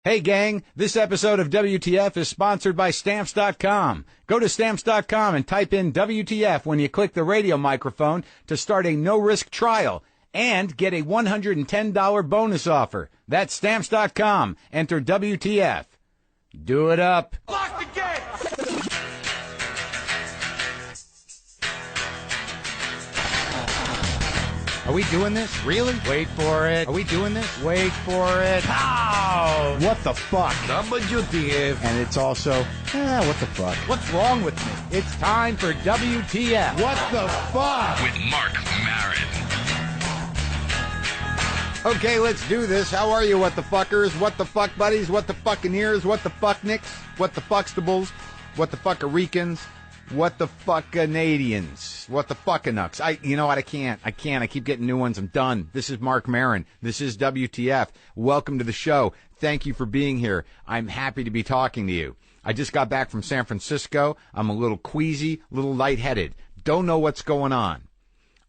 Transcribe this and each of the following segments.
Hey, gang, this episode of WTF is sponsored by Stamps.com. Go to Stamps.com and type in WTF when you click the radio microphone to start a no-risk trial and get a $110 bonus offer. That's Stamps.com. Enter WTF. Do it up. Lock the gate! Are we doing this? Really? Wait for it. Are we doing this? Wait for it. How? What the fuck? WTF. And it's also, what the fuck? What's wrong with me? It's time for WTF. What the fuck? With Marc Maron. Okay, let's do this. How are you, what the fuckers? What the fuck buddies? What the fucking ears? What the fuck nicks? What the fuckstables? What the fuckaricans? What the fuck Canadians? What the fuckanucks? You know what? I can't. I keep getting new ones. I'm done. This is Marc Maron. This is WTF. Welcome to the show. Thank you for being here. I'm happy to be talking to you. I just got back from San Francisco. I'm a little queasy, a little lightheaded. Don't know what's going on.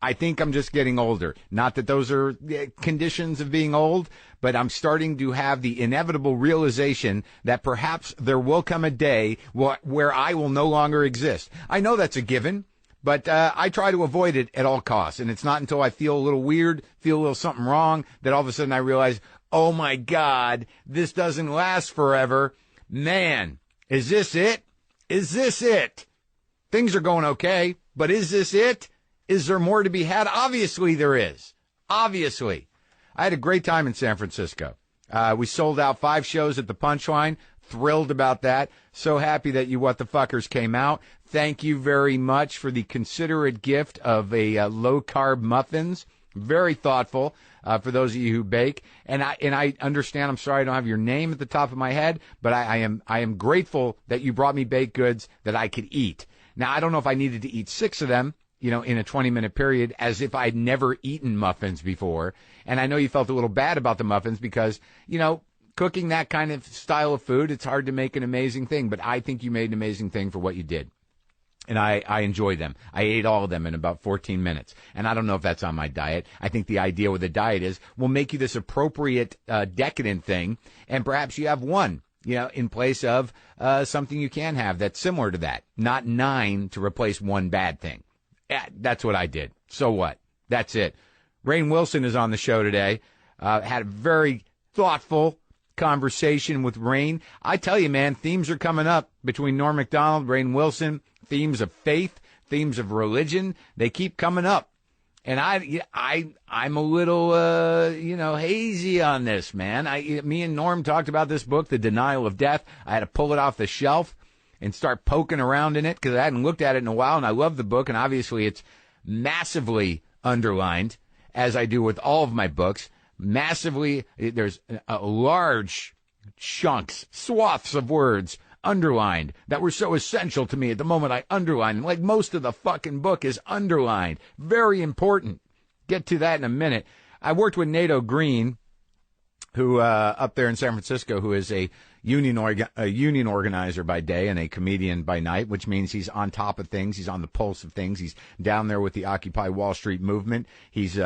I think I'm just getting older. Not that those are conditions of being old, but I'm starting to have the inevitable realization that perhaps there will come a day where I will no longer exist. I know that's a given, but I try to avoid it at all costs. And it's not until I feel a little weird, feel a little something wrong, that all of a sudden I realize, oh my God, this doesn't last forever. Man, is this it? Is this it? Things are going okay, but is this it? Is there more to be had? Obviously there is. Obviously. I had a great time in San Francisco. We sold out 5 shows at the Punchline. Thrilled about that. So happy that you what the fuckers came out. Thank you very much for the considerate gift of a low-carb muffins. Very thoughtful for those of you who bake. And I understand, I'm sorry I don't have your name at the top of my head, but I am grateful that you brought me baked goods that I could eat. Now, I don't know if I needed to eat 6 of them, in a 20-minute period, as if I'd never eaten muffins before. And I know you felt a little bad about the muffins because, cooking that kind of style of food, it's hard to make an amazing thing. But I think you made an amazing thing for what you did. And I enjoyed them. I ate all of them in about 14 minutes. And I don't know if that's on my diet. I think the idea with the diet is we'll make you this appropriate, decadent thing. And perhaps you have one, in place of something you can have that's similar to that. Not 9 to replace one bad thing. Yeah, that's what I did. So what? That's it. Rainn Wilson is on the show today. Had a very thoughtful conversation with Rainn. I tell you, man, themes are coming up between Norm Macdonald, Rainn Wilson, themes of faith, themes of religion. They keep coming up. And I'm a little, hazy on this, man. Me and Norm talked about this book, The Denial of Death. I had to pull it off the shelf and start poking around in it because I hadn't looked at it in a while, and I love the book, and obviously it's massively underlined, as I do with all of my books. Massively, there's a large chunks, swaths of words underlined that were so essential to me at the moment I underlined. Like most of the fucking book is underlined. Very important. Get to that in a minute. I worked with Nato Green, who up there in San Francisco, who is a union organizer by day and a comedian by night, which means he's on top of things. He's on the pulse of things. He's down there with the Occupy Wall Street movement. He's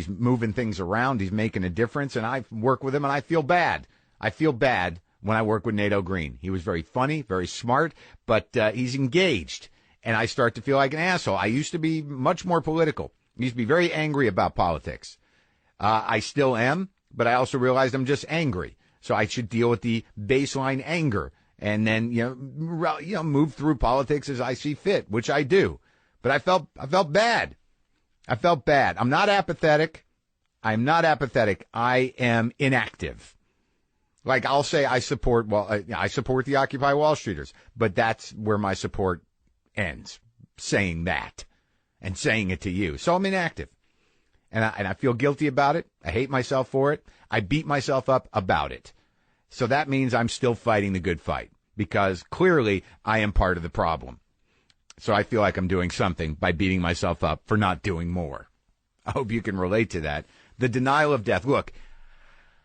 moving things around. He's making a difference. And I work with him, and I feel bad. I feel bad when I work with Nato Green. He was very funny, very smart, but he's engaged. And I start to feel like an asshole. I used to be much more political. I used to be very angry about politics. I still am, but I also realized I'm just angry. So I should deal with the baseline anger and then, move through politics as I see fit, which I do. But I felt bad. I felt bad. I'm not apathetic. I'm not apathetic. I am inactive. Like I'll say I support the Occupy Wall Streeters, but that's where my support ends, saying that and saying it to you. So I'm inactive. And I feel guilty about it. I hate myself for it. I beat myself up about it. So that means I'm still fighting the good fight because clearly I am part of the problem. So I feel like I'm doing something by beating myself up for not doing more. I hope you can relate to that. The denial of death. Look,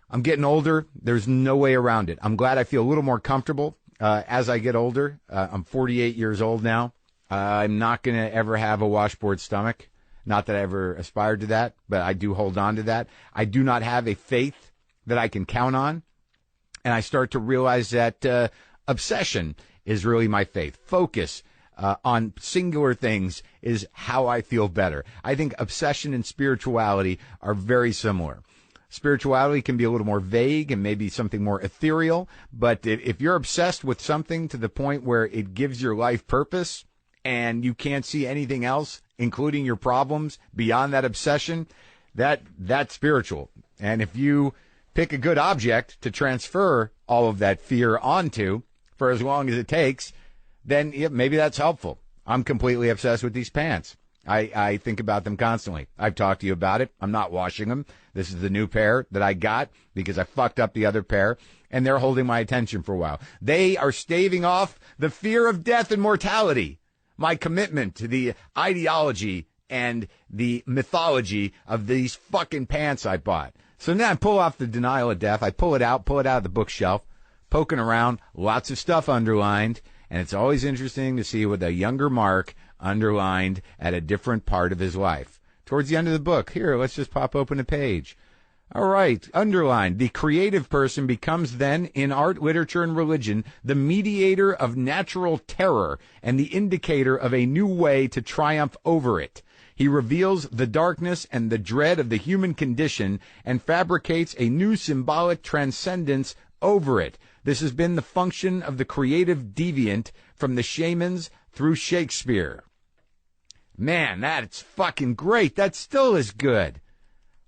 I'm getting older. There's no way around it. I'm glad I feel a little more comfortable as I get older. I'm 48 years old now. I'm not going to ever have a washboard stomach. Not that I ever aspired to that, but I do hold on to that. I do not have a faith that I can count on. And I start to realize that obsession is really my faith. Focus on singular things is how I feel better. I think obsession and spirituality are very similar. Spirituality can be a little more vague and maybe something more ethereal, but if you're obsessed with something to the point where it gives your life purpose and you can't see anything else, including your problems, beyond that obsession, that's spiritual. And if you pick a good object to transfer all of that fear onto for as long as it takes, then maybe that's helpful. I'm completely obsessed with these pants. I think about them constantly. I've talked to you about it. I'm not washing them. This is the new pair that I got because I fucked up the other pair, and they're holding my attention for a while. They are staving off the fear of death and mortality, my commitment to the ideology and the mythology of these fucking pants I bought. So now I pull off the denial of death. I pull it out of the bookshelf, poking around, lots of stuff underlined, and it's always interesting to see what a younger Mark underlined at a different part of his life. Towards the end of the book, here, let's just pop open a page. All right, underlined. The creative person becomes then, in art, literature, and religion, the mediator of natural terror and the indicator of a new way to triumph over it. He reveals the darkness and the dread of the human condition and fabricates a new symbolic transcendence over it. This has been the function of the creative deviant from the shamans through Shakespeare. Man, that's fucking great. That still is good.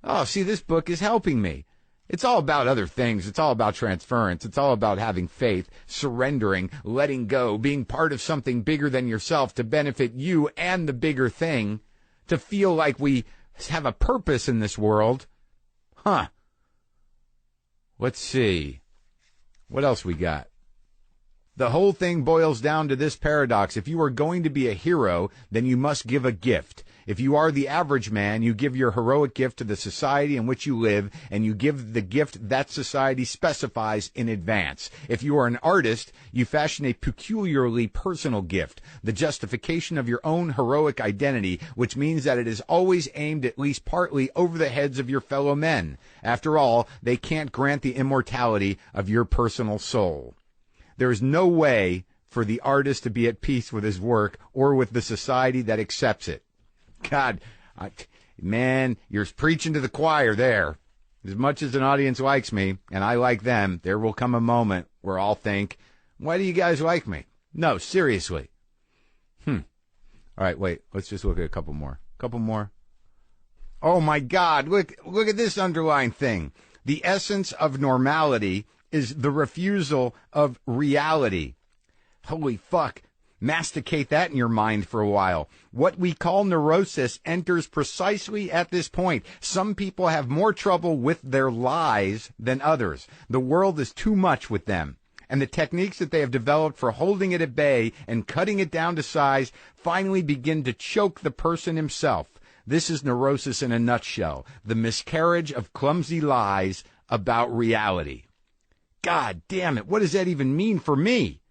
Oh, see, this book is helping me. It's all about other things. It's all about transference. It's all about having faith, surrendering, letting go, being part of something bigger than yourself to benefit you and the bigger thing, to feel like we have a purpose in this world. Huh. Let's see. What else we got? The whole thing boils down to this paradox. If you are going to be a hero, then you must give a gift. If you are the average man, you give your heroic gift to the society in which you live, and you give the gift that society specifies in advance. If you are an artist, you fashion a peculiarly personal gift, the justification of your own heroic identity, which means that it is always aimed at least partly over the heads of your fellow men. After all, they can't grant the immortality of your personal soul. There is no way for the artist to be at peace with his work or with the society that accepts it. God, man, you're preaching to the choir there. As much as an audience likes me, and I like them, there will come a moment where I'll think, why do you guys like me? No, seriously. All right, wait, let's just look at a couple more. Oh, my God, look at this underlined thing. The essence of normality is the refusal of reality. Holy fuck. Masticate that in your mind for a while. What we call neurosis enters precisely at this point. Some people have more trouble with their lies than others. The world is too much with them. And the techniques that they have developed for holding it at bay and cutting it down to size finally begin to choke the person himself. This is neurosis in a nutshell. The miscarriage of clumsy lies about reality. God damn it, what does that even mean for me?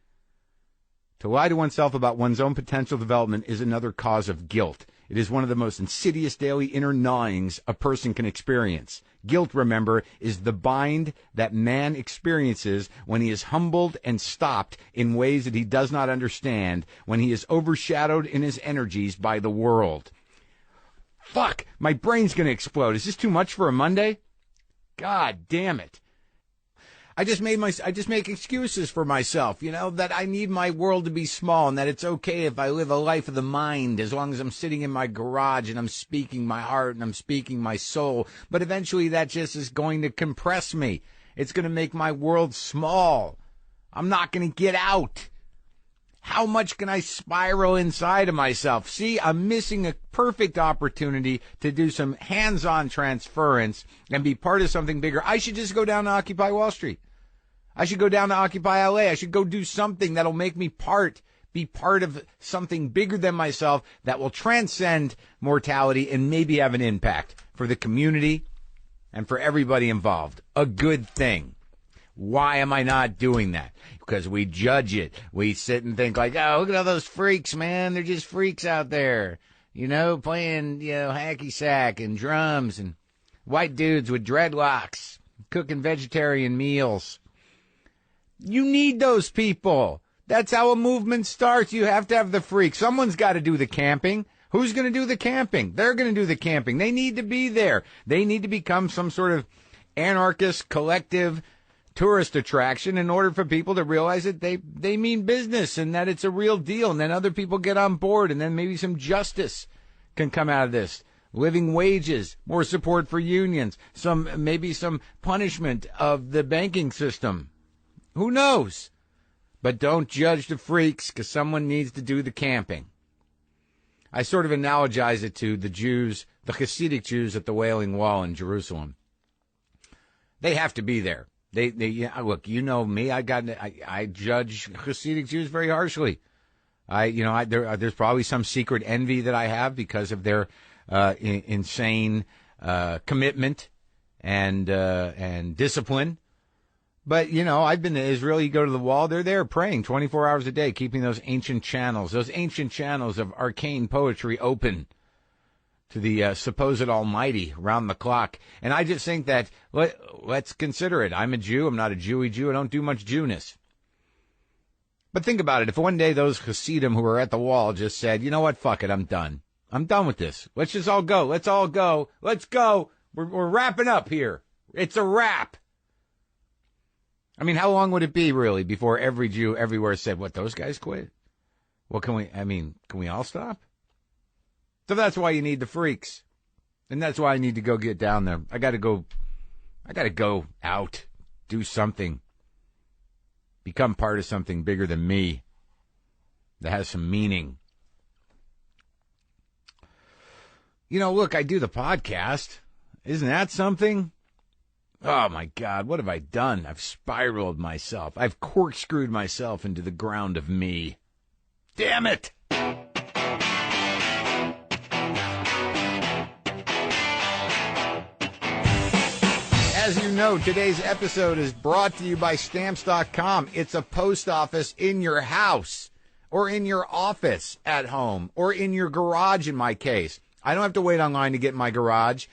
To lie to oneself about one's own potential development is another cause of guilt. It is one of the most insidious daily inner gnawings a person can experience. Guilt, remember, is the bind that man experiences when he is humbled and stopped in ways that he does not understand, when he is overshadowed in his energies by the world. Fuck, my brain's going to explode. Is this too much for a Monday? God damn it. I just make excuses for myself, that I need my world to be small and that it's okay if I live a life of the mind as long as I'm sitting in my garage and I'm speaking my heart and I'm speaking my soul. But eventually that just is going to compress me. It's going to make my world small. I'm not going to get out. How much can I spiral inside of myself? See, I'm missing a perfect opportunity to do some hands-on transference and be part of something bigger. I should just go down to Occupy Wall Street. I should go down to Occupy LA. I should go do something that'll make me be part of something bigger than myself that will transcend mortality and maybe have an impact for the community and for everybody involved. A good thing. Why am I not doing that? Because we judge it. We sit and think like, oh, look at all those freaks, man. They're just freaks out there, playing, hacky sack and drums and white dudes with dreadlocks, cooking vegetarian meals. You need those people. That's how a movement starts. You have to have the freak. Someone's got to do the camping. Who's going to do the camping? They're going to do the camping. They need to be there. They need to become some sort of anarchist, collective tourist attraction in order for people to realize that they mean business and that it's a real deal. And then other people get on board, and then maybe some can come out of this. Living wages, more support for unions, maybe some punishment of the banking system. Who knows? But don't judge the freaks, because someone needs to do the camping. I sort of analogize it to the Jews, the Hasidic Jews at the Wailing Wall in Jerusalem. They have to be there. Look, you know me. I judge Hasidic Jews very harshly. There's probably some secret envy that I have because of their insane commitment and discipline. But, I've been to Israel. You go to the wall, they're there praying 24 hours a day, keeping those ancient channels of arcane poetry open to the supposed almighty round the clock. And I just think that let's consider it. I'm a Jew. I'm not a Jewy Jew. I don't do much Jewness. But think about it. If one day those Hasidim who are at the wall just said, you know what, fuck it, I'm done. I'm done with this. Let's just all go. Let's all go. Let's go. We're wrapping up here. It's a wrap. I mean, how long would it be, really, before every Jew everywhere said, what, those guys quit? Well, can we all stop? So that's why you need the freaks. And that's why I need to go get down there. I got to go out, do something, become part of something bigger than me that has some meaning. Look, I do the podcast. Isn't that something? Oh, my God, what have I done? I've spiraled myself. I've corkscrewed myself into the ground of me. Damn it! As you know, today's episode is brought to you by Stamps.com. It's a post office in your house, or in your office at home, or in your garage in my case. I don't have to wait online to get in my garage.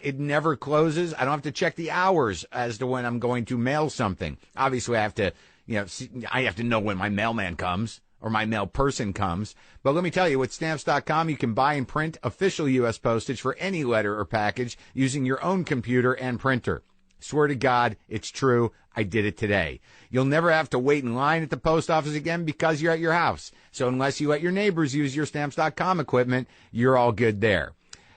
It never closes. I don't have to check the hours as to when I'm going to mail something. Obviously, I have to know when my mailman comes or my mail person comes. But let me tell you, with Stamps.com, you can buy and print official U.S. postage for any letter or package using your own computer and printer. Swear to God, it's true. I did it today. You'll never have to wait in line at the post office again because you're at your house. So unless you let your neighbors use your Stamps.com equipment, you're all good there.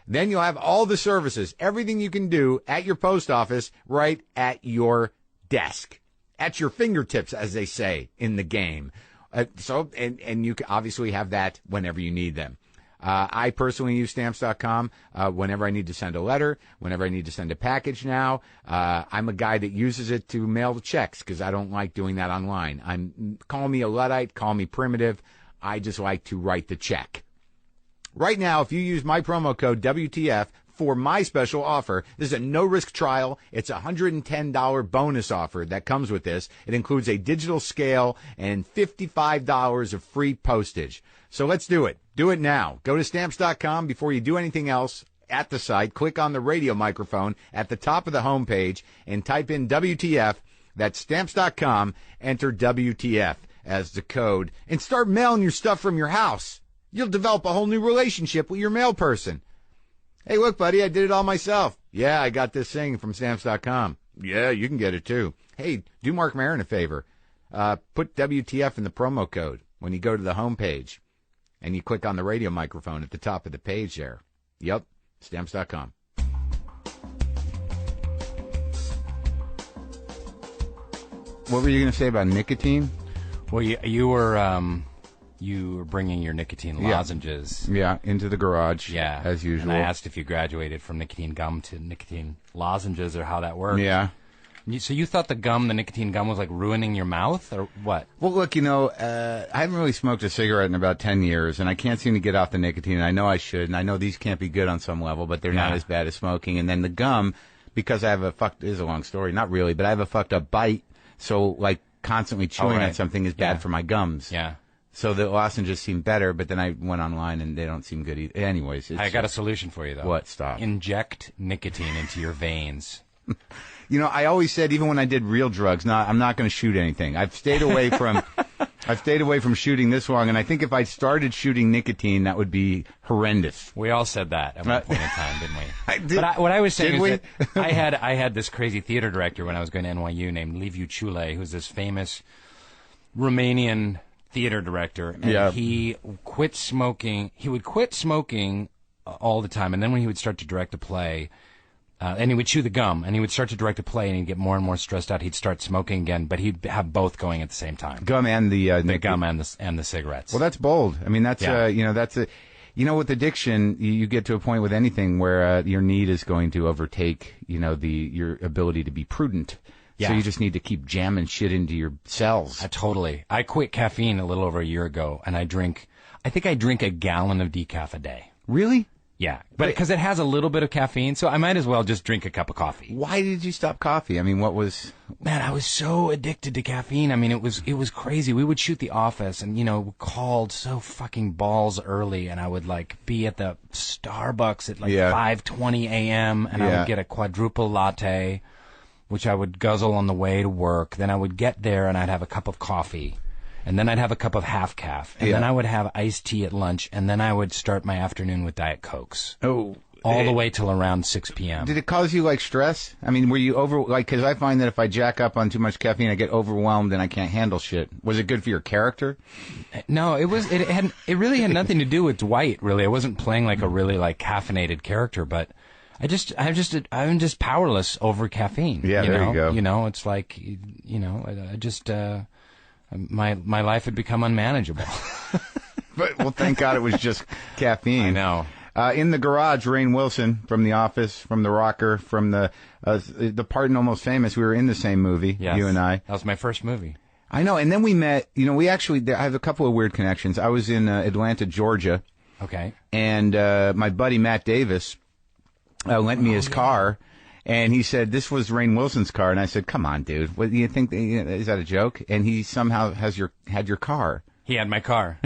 Then you'll have all the services, everything you can do at your post office right at your desk, at your fingertips, as they say in the game. And you can obviously have that whenever you need them. I personally use Stamps.com whenever I need to send a letter, whenever I need to send a package now. I'm a guy that uses it to mail the checks because I don't like doing that online. Call me a Luddite, call me primitive. I just like to write the check. Right now, if you use my promo code WTF for my special offer, this is a no-risk trial. It's a $110 bonus offer that comes with this. It includes a digital scale and $55 of free postage. So let's do it. Do it now. Go to Stamps.com before you do anything else at the site. Click on the radio microphone at the top of the homepage and type in WTF. That's Stamps.com. Enter WTF as the code and start mailing your stuff from your house. You'll develop a whole new relationship with your mail person. Hey, look, buddy, I did it all myself. Yeah, I got this thing from Stamps.com. Yeah, you can get it, too. Hey, do Marc Maron a favor. Put WTF in the promo code when you go to the homepage, and you click on the radio microphone at the top of the page there. Yep, Stamps.com. What were you going to say about nicotine? Well, you were bringing your nicotine lozenges. Yeah, into the garage. Yeah, as usual. And I asked if you graduated from nicotine gum to nicotine lozenges or how that worked. Yeah. So you thought the nicotine gum was like ruining your mouth or what? Well, look, I haven't really smoked a cigarette in about 10 years, and I can't seem to get off the nicotine. And I know I should, and I know these can't be good on some level, but they're not as bad as smoking. And then the gum, because I have this is a long story, not really, but I have a fucked up bite, so like constantly chewing on something is bad for my gums. Yeah. So the lozenges seem better, but then I went online and they don't seem good either. Anyways. I got a solution for you, though. What? Stop. Inject nicotine into your veins. I always said, even when I did real drugs, I'm not going to shoot anything. I've stayed away from shooting this long, and I think if I started shooting nicotine, that would be horrendous. We all said that at one point in time, didn't we? Did, what I was saying did is that I had this crazy theater director when I was going to NYU named Liviu Ciulei, who's this famous Romanian theater director, and he quit smoking. He would quit smoking all the time, and then when he would start to direct a play, and he would chew the gum, and he would start to direct a play, and he'd get more and more stressed out. He'd start smoking again, but he'd have both going at the same time. Gum and the gum and the cigarettes. Well, that's bold. I mean, that's that's a. With addiction, you get to a point with anything where your need is going to overtake, your ability to be prudent. Yeah. So you just need to keep jamming shit into your cells. Totally. I quit caffeine a little over a year ago, and I think I drink a gallon of decaf a day. Really? Yeah, but because it has a little bit of caffeine, so I might as well just drink a cup of coffee. Why did you stop coffee? I mean, what was... Man, I was so addicted to caffeine. I mean, it was crazy. We would shoot The Office, and, called so fucking balls early, and I would, be at the Starbucks at, 5:20 a.m., and I would get a quadruple latte, which I would guzzle on the way to work. Then I would get there, and I'd have a cup of coffee. And then I'd have a cup of half-calf. And then I would have iced tea at lunch. And then I would start my afternoon with Diet Cokes. Oh. All the way till around 6 p.m. Did it cause you, stress? I mean, were you because I find that if I jack up on too much caffeine, I get overwhelmed and I can't handle shit. Was it good for your character? No, it really had nothing to do with Dwight, really. I wasn't playing a really, caffeinated character, but I'm just powerless over caffeine. Yeah, there you go. It's my life had become unmanageable. Well, thank God it was just caffeine. I know. In the garage, Rainn Wilson from The Office, from The Rocker, from the part in Almost Famous. We were in the same movie, yes. You and I. That was my first movie. I know. And then we met. I have a couple of weird connections. I was in Atlanta, Georgia. Okay. And my buddy Matt Davis lent me his car. And he said, this was Rainn Wilson's car. And I said, come on, dude. What do you think? Is that a joke? And he somehow had your car. He had my car.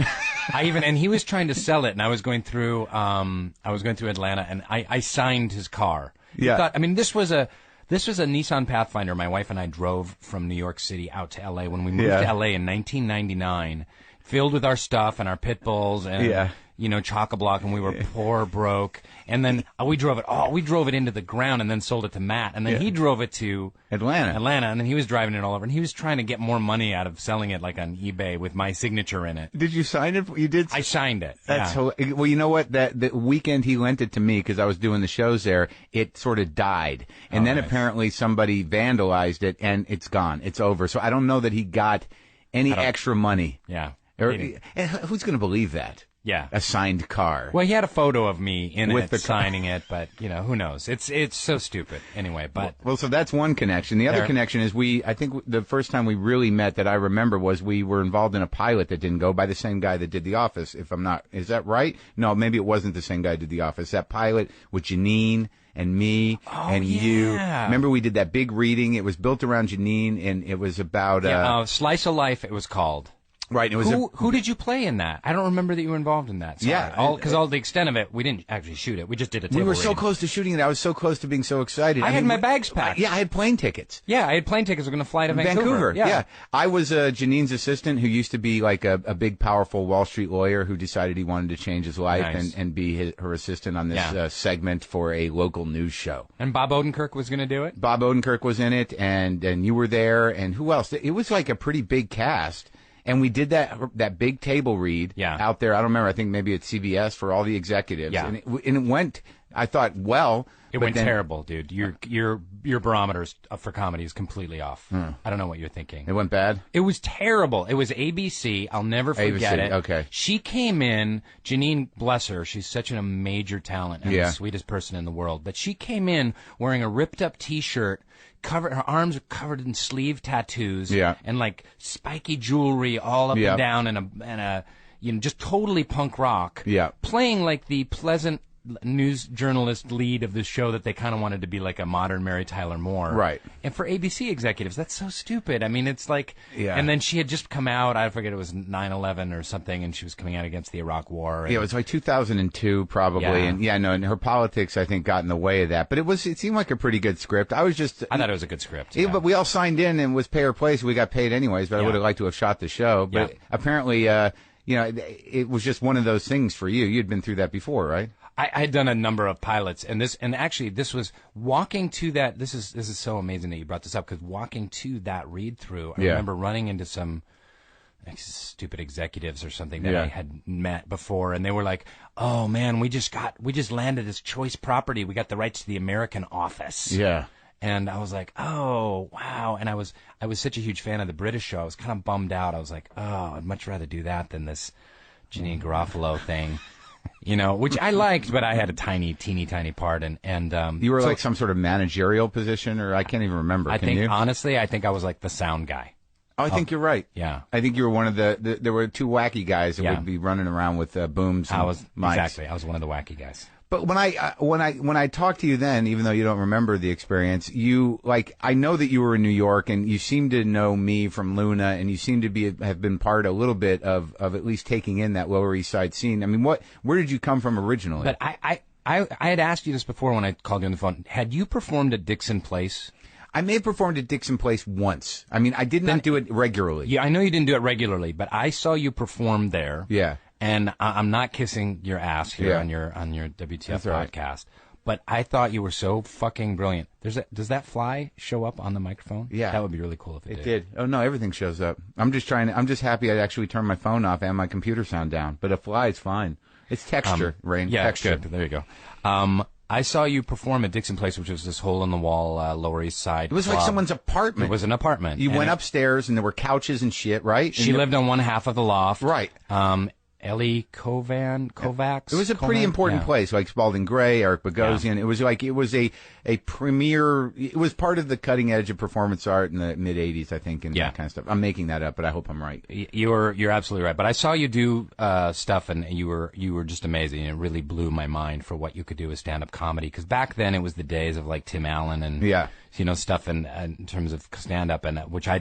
And he was trying to sell it. And I was going through Atlanta, and I signed his car. Yeah. This was a Nissan Pathfinder. My wife and I drove from New York City out to L.A. when we moved to L.A. in 1999, filled with our stuff and our pit bulls and, chock-a-block, and we were poor, broke. And then we drove it into the ground and then sold it to Matt. And then he drove it to Atlanta. And then he was driving it all over. And he was trying to get more money out of selling it on eBay with my signature in it. Did you sign it? You did? I signed it. That's well, you know what? The weekend he lent it to me because I was doing the shows there, it sort of died. And then apparently somebody vandalized it, and it's gone. It's over. So I don't know that he got any extra money. Yeah. Who's going to believe that? Yeah. A signed car. Well, he had a photo of me in with it, signing it, but, who knows? It's so stupid. Anyway, but... Well, so that's one connection. The other connection is I think the first time we really met that I remember was we were involved in a pilot that didn't go by the same guy that did The Office, if I'm not... Is that right? No, maybe it wasn't the same guy who did The Office. That pilot with Janine and me and you. Remember we did that big reading? It was built around Janine, and it was about... Slice of Life, it was called. Right. It was who did you play in that? I don't remember that you were involved in that. Sorry. Yeah. Because all the extent of it, we didn't actually shoot it. We just did a table We were reading. so close to shooting it. I was so close to being so excited. I had my bags packed. Yeah, I had plane tickets. Yeah, I had plane tickets. We're going to fly to Vancouver. Yeah. I was Janine's assistant who used to be a big, powerful Wall Street lawyer who decided he wanted to change his life and be her assistant on this segment for a local news show. And Bob Odenkirk was going to do it? Bob Odenkirk was in it, and you were there, and who else? It was a pretty big cast. And we did that big table read out there. I don't remember. I think maybe at CBS for all the executives. Yeah. And it went. I thought, it went terrible, dude. Your barometers for comedy is completely off. I don't know what you're thinking. It went bad. It was terrible. It was ABC. I'll never forget it. Okay. She came in. Janine, bless her. She's such a major talent and the sweetest person in the world. But she came in wearing a ripped up T-shirt. Her arms are covered in sleeve tattoos, and spiky jewelry all up and down, and a just totally punk rock. Yeah, playing the pleasant news journalist lead of the show that they kind of wanted to be like a modern Mary Tyler Moore. Right. And for ABC executives, that's so stupid. I mean, it's like, Yeah. And then she had just come out, I forget, it was 9/11 or something, and she was coming out against the Iraq War. And, Yeah, it was like 2002 probably, Yeah. and her politics I think got in the way of that. But it seemed like a pretty good script. I thought it was a good script. Yeah, but we all signed in and was pay or play, so we got paid anyways. But I Yeah. would have liked to have shot the show. But apparently, it was just one of those things for you. You'd been through that before, right? I had done a number of pilots, and actually this was walking to that. This is so amazing that you brought this up, because walking to that read through, I remember running into some stupid executives or something that I had met before, and they were like, "Oh man, we just landed as choice property. We got the rights to the American Office." Yeah. And I was like, "Oh wow!" And I was such a huge fan of the British show. I was kind of bummed out. I was like, "Oh, I'd much rather do that than this Janine Garofalo thing." Which I liked, but I had a teeny tiny part, and You were like some sort of managerial position, or I can't even remember. Honestly, I think I was like the sound guy. Oh, I think you're right. Yeah. I think you were one of there were two wacky guys that would be running around with booms and mics. Exactly. I was one of the wacky guys. But when I talked to you then, even though you don't remember the experience, I know that you were in New York, and you seem to know me from Luna, and you seem to have been part a little bit of at least taking in that Lower East Side scene. I mean, where did you come from originally? But I had asked you this before when I called you on the phone. Had you performed at Dixon Place? I may have performed at Dixon Place once. I mean, I did not do it regularly. Yeah, I know you didn't do it regularly, but I saw you perform there. Yeah. And I'm not kissing your ass here on your WTF podcast, but I thought you were so fucking brilliant. Does that fly show up on the microphone? Yeah. That would be really cool if it did. It did. Oh no, everything shows up. I'm just happy I actually turned my phone off and my computer sound down. But a fly is fine. It's texture, Rainn. Yeah, texture. Good. There you go. I saw you perform at Dixon Place, which was this hole-in-the-wall Lower East Side. It was like someone's apartment. It was an apartment. You went upstairs, and there were couches and shit, right? She lived on one half of the loft. Right. Ellie Kovacs. It was a pretty important place, like Spalding Gray, Eric Bogosian. Yeah. It was a premier. It was part of the cutting edge of performance art in the mid '80s, I think, and that kind of stuff. I'm making that up, but I hope I'm right. You're absolutely right. But I saw you do stuff, and you were just amazing. And it really blew my mind for what you could do as stand-up comedy. Because back then it was the days of like Tim Allen and stuff in terms of stand-up, and which I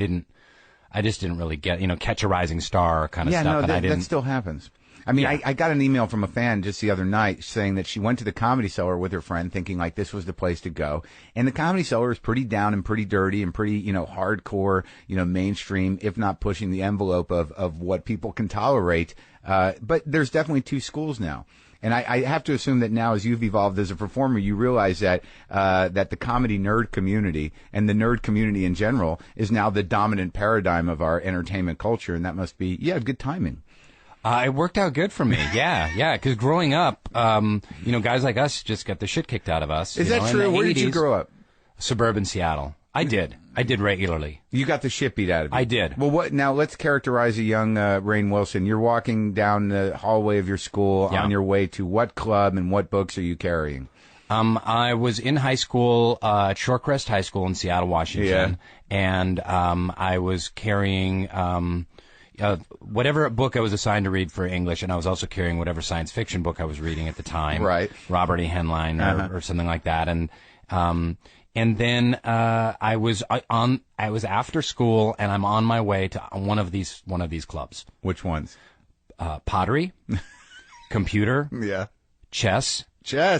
just didn't really get, Catch a Rising Star kind of stuff. Yeah, no, that still happens. I mean, I got an email from a fan just the other night saying that she went to the Comedy Cellar with her friend thinking like this was the place to go. And the Comedy Cellar is pretty down and pretty dirty and pretty, hardcore, mainstream, if not pushing the envelope of what people can tolerate. But there's definitely two schools now. And I have to assume that now, as you've evolved as a performer, you realize that that the comedy nerd community and the nerd community in general is now the dominant paradigm of our entertainment culture, and that must be good timing. It worked out good for me. Yeah. Because growing up, guys like us just got the shit kicked out of us. Is that true? Where did you grow up? Suburban Seattle. I did regularly. You got the shit beat out of you. I did. Well, now let's characterize a young Rainn Wilson. You're walking down the hallway of your school on your way to what club, and what books are you carrying? I was in high school at Shorecrest High School in Seattle, Washington, and I was carrying whatever book I was assigned to read for English, and I was also carrying whatever science fiction book I was reading at the time. Right. Robert E. Heinlein or something like that, and then I was after school, and I'm on my way to one of these clubs. Which ones? Pottery, computer, chess,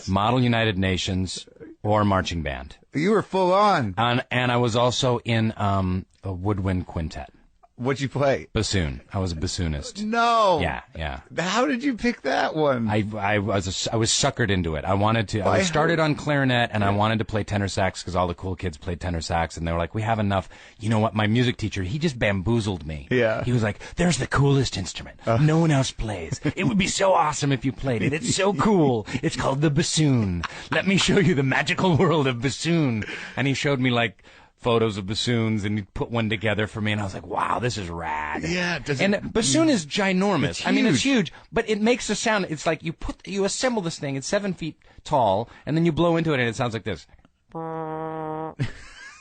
Model United Nations, or marching band. You were full on. And I was also in a woodwind quintet. What'd you play? Bassoon. I was a bassoonist. No. Yeah. How did you pick that one? I was suckered into it. I wanted to. I started on clarinet, and I wanted to play tenor sax because all the cool kids played tenor sax, and they were like, "We have enough." You know what? My music teacher, he just bamboozled me. Yeah. He was like, "There's the coolest instrument. No one else plays. It would be so awesome if you played it. It's so cool. It's called the bassoon. Let me show you the magical world of bassoon." And he showed me like photos of bassoons, and he put one together for me, and I was like, wow, this is rad. Yeah. And bassoon is ginormous. I mean, it's huge, but it makes a sound. It's like you assemble this thing, it's 7 feet tall, and then you blow into it, and it sounds like this.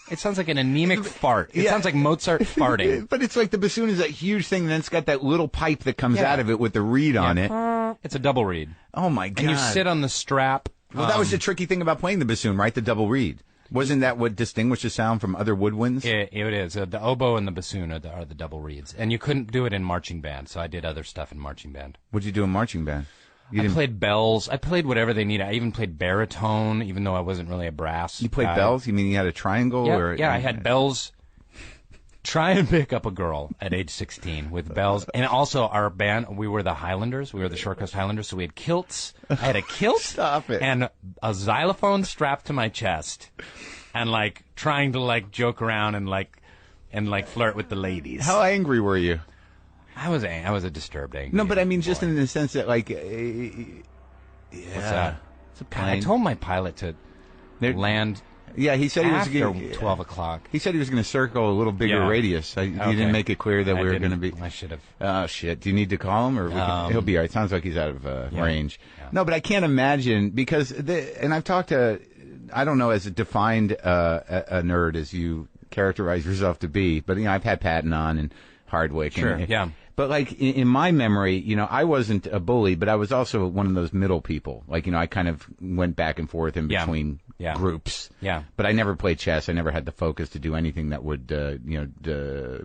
It sounds like an anemic fart. It sounds like Mozart farting. But it's like the bassoon is that huge thing, and then it's got that little pipe that comes out of it with the reed on it. It's a double reed. Oh, my God. And you sit on the strap. Well, that was the tricky thing about playing the bassoon, right? The double reed. Wasn't that what distinguished the sound from other woodwinds? It is. The oboe and the bassoon are the double reeds. And you couldn't do it in marching band, so I did other stuff in marching band. What'd you do in marching band? I played bells. I played whatever they needed. I even played baritone, even though I wasn't really a brass You played guy. bells? You mean you had a triangle? Yeah, or, I had bells. Try and pick up a girl at age 16 with bells. And also our band, we were the Highlanders. We were the Short Coast Highlanders, so we had kilts. I had a kilt Stop it. and a xylophone strapped to my chest and, like, trying to, like, joke around and flirt with the ladies. How angry were you? I was a disturbed angry. No, but I mean, just boy. in the sense that, like, yeah. What's that? It's a God, I plane. told my pilot to land Yeah, he said after he was 12 o'clock. He said he was going to circle a little bigger Yeah. radius. You Okay. didn't make it clear that we were going to be. I should have. Oh shit! Do you need to call him, or he'll be all right? Sounds like he's out of range. Yeah. No, but I can't imagine because and I've talked to, I don't know, as defined a nerd as you characterize yourself to be, but I've had Patton on and Hardwick. Sure. And, Yeah. But like in my memory, I wasn't a bully, but I was also one of those middle people. Like I kind of went back and forth in between groups. Yeah. But I never played chess. I never had the focus to do anything that would,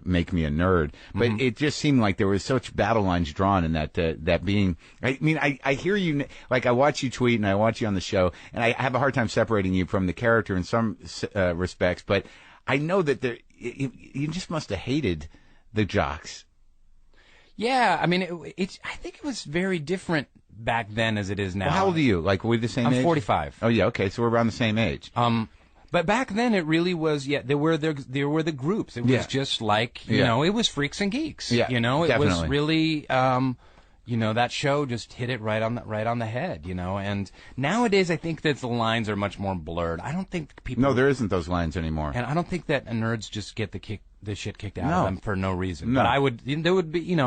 make me a nerd. But it just seemed like there was such battle lines drawn in that being. I mean, I hear you. Like I watch you tweet and I watch you on the show, and I have a hard time separating you from the character in some respects. But I know that you just must have hated the jocks. Yeah, I mean, I think it was very different back then as it is now. Well, how old are you? Like, were we the same age? I'm 45. Oh, yeah, okay, so we're around the same age. But back then it really was, there were the groups. It was just like, it was freaks and geeks. Yeah, it definitely. was really, that show just hit it right on the head, And nowadays I think that the lines are much more blurred. I don't think people. No, there isn't those lines anymore. And I don't think that nerds just get the shit kicked out No. of them for no reason. No. But there would be,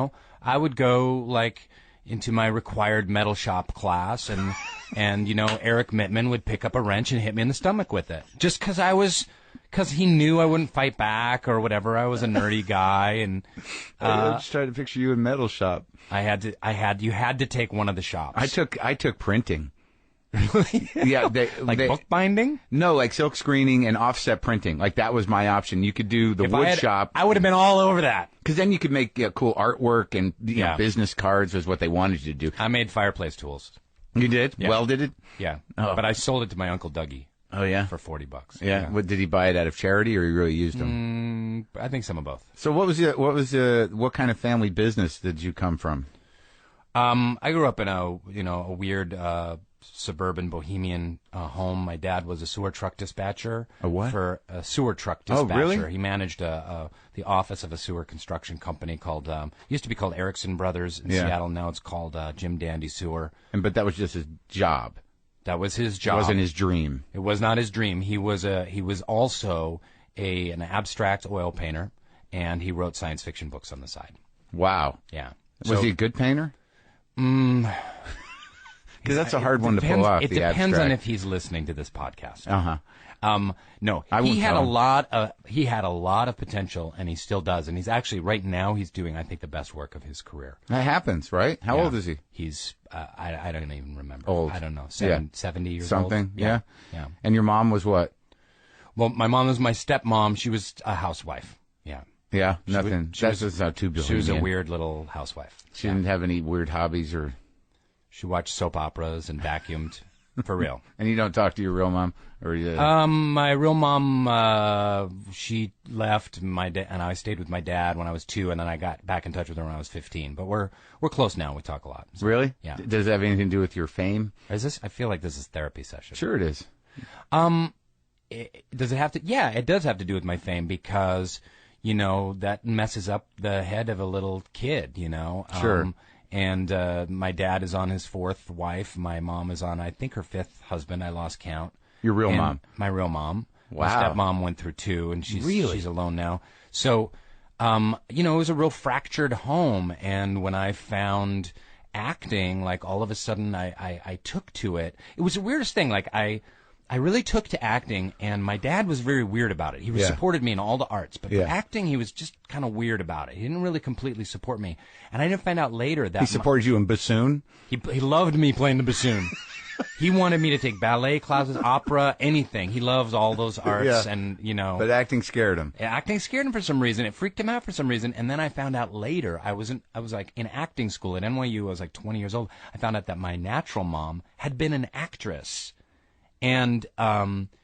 I would go like into my required metal shop class and Eric Mittman would pick up a wrench and hit me in the stomach with it. Just because he knew I wouldn't fight back or whatever. I was a nerdy guy and I just tried to picture you in metal shop. you had to take one of the shops. I took printing. Yeah, bookbinding? No, like silk screening and offset printing. Like that was my option. You could do the wood shop. I would have been all over that. Because then you could make cool artwork and business cards was what they wanted you to do. I made fireplace tools. You did? Yeah. Welded it? Yeah. Oh. But I sold it to my Uncle Dougie. Oh, yeah? For $40. Yeah. What, did he buy it out of charity or he really used them? I think some of both. So what kind of family business did you come from? I grew up in a weird suburban bohemian home. My dad was a sewer truck dispatcher. A what? For a sewer truck dispatcher. Oh, really? He managed the office of a sewer construction company called used to be called Erickson Brothers in Seattle. Now it's called Jim Dandy Sewer. But that was just his job. That was his job. It wasn't his dream. It was not his dream. He was also an abstract oil painter, and he wrote science fiction books on the side. Wow. Yeah. Was he a good painter? Because that's a hard one to pull off. It depends on if he's listening to this podcast. No, he had a lot of potential, and he still does. And he's actually right now he's doing, I think, the best work of his career. That happens, right? How old is he? He's I don't even remember. Old. I don't know. 70 years something. old. Yeah. Yeah. And your mom was what? Well, my mom was my stepmom. She was a housewife. Yeah. Yeah, nothing. That's just not too bohemian. She was a weird little housewife. She didn't have any weird hobbies or. She watched soap operas and vacuumed, for real. And you don't talk to your real mom, or you? My real mom, she left my dad, and I stayed with my dad when I was 2, and then I got back in touch with her when I was 15. But we're close now. We talk a lot. So, really? Yeah. Does it have anything to do with your fame? Is this? I feel like this is therapy session. Sure, it is. Does it have to? Yeah, it does have to do with my fame because that messes up the head of a little kid. Sure. And my dad is on his 4th wife. My mom is on, I think, her 5th husband. I lost count. Your real mom? My real mom. Wow. My stepmom went through 2, and she's alone now. So, it was a real fractured home. And when I found acting, like all of a sudden I took to it. It was the weirdest thing. Like I I really took to acting, and my dad was very weird about it. He supported me in all the arts, but for acting, he was just kind of weird about it. He didn't really completely support me. And I didn't find out later that... He supported you in bassoon? He loved me playing the bassoon. He wanted me to take ballet classes, opera, anything. He loves all those arts, and, you know... But acting scared him. Acting scared him for some reason. It freaked him out for some reason. And then I found out later, I was like in acting school at NYU. I was like 20 years old. I found out that my natural mom had been an actress. And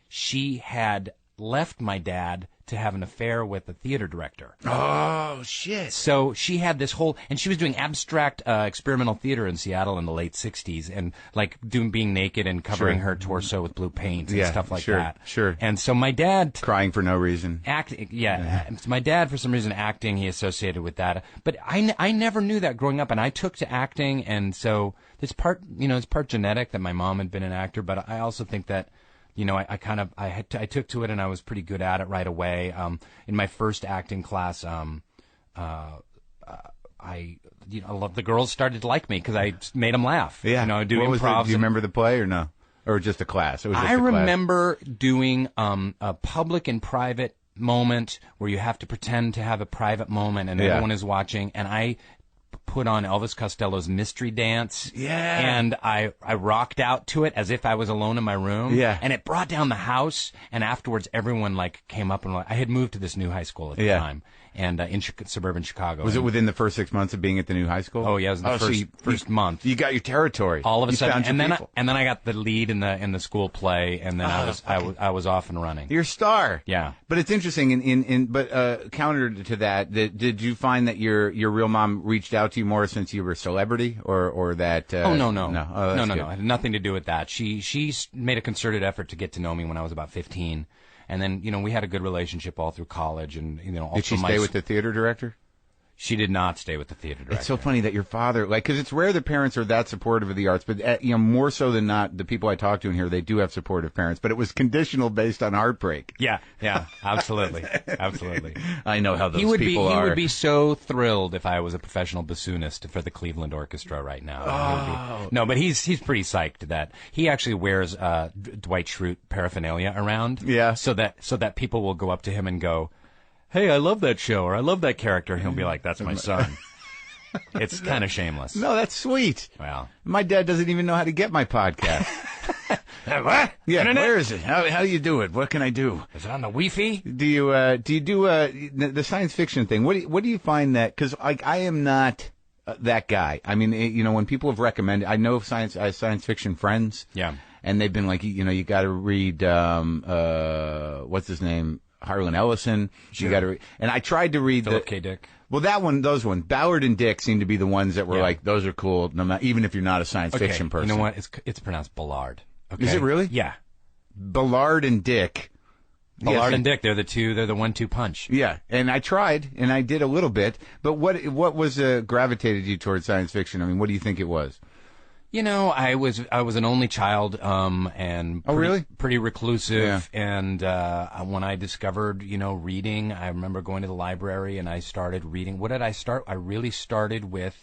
she had left my dad to have an affair with a theater director. Oh, shit. So she had this whole, and she was doing abstract experimental theater in Seattle in the late 60s, and like being naked and covering her torso with blue paint and stuff like that. Sure. And so my dad... Crying for no reason. My dad, for some reason, acting, he associated with that. But I never knew that growing up, and I took to acting, and so it's part genetic that my mom had been an actor, but I also think that, you know, I took to it, and I was pretty good at it right away. In my first acting class, the girls started to like me because I made them laugh. Yeah. You know, do improv. Do you remember the play or no? Or just a class? It was just I remember doing a public and private moment where you have to pretend to have a private moment and everyone is watching, and I put on Elvis Costello's Mystery Dance. Yeah. And I rocked out to it as if I was alone in my room. Yeah. And it brought down the house, and afterwards everyone like came up and I had moved to this new high school at the time. And in suburban Chicago. Was it within the first 6 months of being at the new high school? Oh yeah, it was the first month. You got your territory. All of a sudden, and then I got the lead in the school play, and then I was off and running. You're a star. Yeah. But it's interesting. But counter to that, did you find that your real mom reached out to you more since you were a celebrity, or that? No. Oh, no. It had nothing to do with that. She made a concerted effort to get to know me when I was about 15. And then, you know, we had a good relationship all through college, and, you know, also did she stay with the theater director? She did not stay with the theater director. It's so funny that your father, like, because it's rare that parents are that supportive of the arts, but, you know, more so than not, the people I talk to in here, they do have supportive parents, but it was conditional based on heartbreak. Yeah, absolutely. Absolutely. I know how those people are. He would be so thrilled if I was a professional bassoonist for the Cleveland Orchestra right now. No, but he's pretty psyched that he actually wears Dwight Schrute paraphernalia around. Yeah. So that people will go up to him and go, "Hey, I love that show," or "I love that character." And he'll be like, "That's my son." It's kind of shameless. No, that's sweet. Well, my dad doesn't even know how to get my podcast. What? Yeah, Internet? Where is it? How do you do it? What can I do? Is it on the Wi-Fi? Do you do the science fiction thing? What do you find that? Because I am not that guy. I mean, you know, when people have recommended, I know science fiction friends. Yeah. And they've been like, you know, you got to read what's his name? Harlan Ellison. Sure. You got to read, and I tried to read Philip K. Dick. Well, those ones, Ballard and Dick, seem to be the ones that were like, those are cool, no matter, even if you're not a science fiction person. You know what? It's pronounced Ballard. Okay? Is it really? Yeah. Ballard and Dick. Ballard and Dick, they're the 1-2 punch. Yeah, and I tried, and I did a little bit, but what was gravitated you towards science fiction? I mean, what do you think it was? You know, I was an only child, and pretty reclusive. Yeah. And when I discovered, you know, reading, I remember going to the library and I started reading. What did I start? I really started with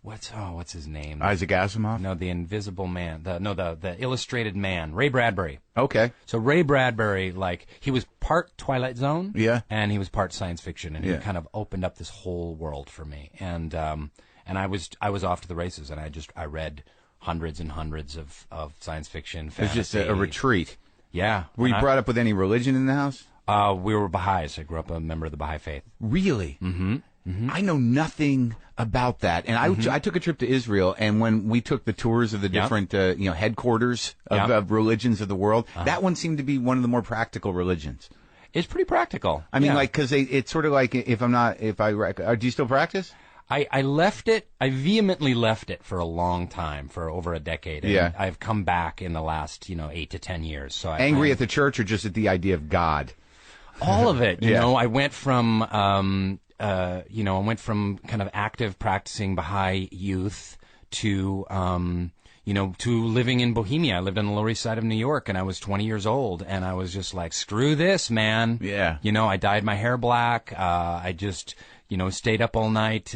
what's his name? Isaac Asimov? No, the Invisible Man. The Illustrated Man. Ray Bradbury. Okay. So Ray Bradbury, like, he was part Twilight Zone. Yeah. And he was part science fiction, and he kind of opened up this whole world for me. And I was off to the races, and I read hundreds and hundreds of science fiction, fantasy. It was just a retreat. Yeah. Were you brought up with any religion in the house? We were Baha'is. I grew up a member of the Baha'i faith. Really? Mm-hmm. I know nothing about that. And I took a trip to Israel, and when we took the tours of the different headquarters of religions of the world, that one seemed to be one of the more practical religions. It's pretty practical. I mean, like, because it's sort of like, do you still practice? I left it. I vehemently left it for a long time, for over a decade. And I've come back in the last, 8 to 10 years. So angry at the church, or just at the idea of God? All of it. You know, I went from, I went from kind of active practicing Baha'i youth to, to living in Bohemia. I lived on the Lower East Side of New York, and I was 20 years old, and I was just like, screw this, man. Yeah. You know, I dyed my hair black. I just, stayed up all night,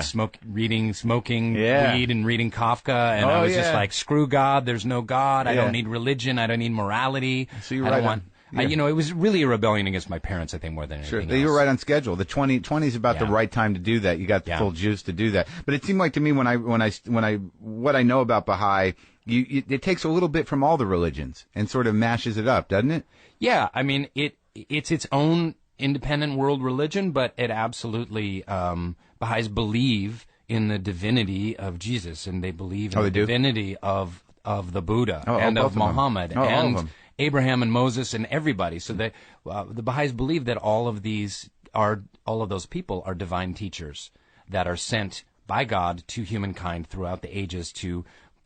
smoking Yeah. weed and reading Kafka, and I was just like, screw God, there's no God, I don't need religion, I don't need morality. So you're I right don't on- want. yeah. It was really a rebellion against my parents, I think, more than anything else. You were right on schedule. The 20 is about the right time to do that. You got the full juice to do that. But it seemed like to me what I know about Baha'i, it takes a little bit from all the religions and sort of mashes it up, doesn't it? Yeah, I mean, it's its own independent world religion, but it absolutely, Baha'is believe in the divinity of Jesus, and they believe in the divinity of the Buddha and of Muhammad all and of them. Abraham and Moses and everybody. So the Baha'is believe that all of those people are divine teachers that are sent by God to humankind throughout the ages to,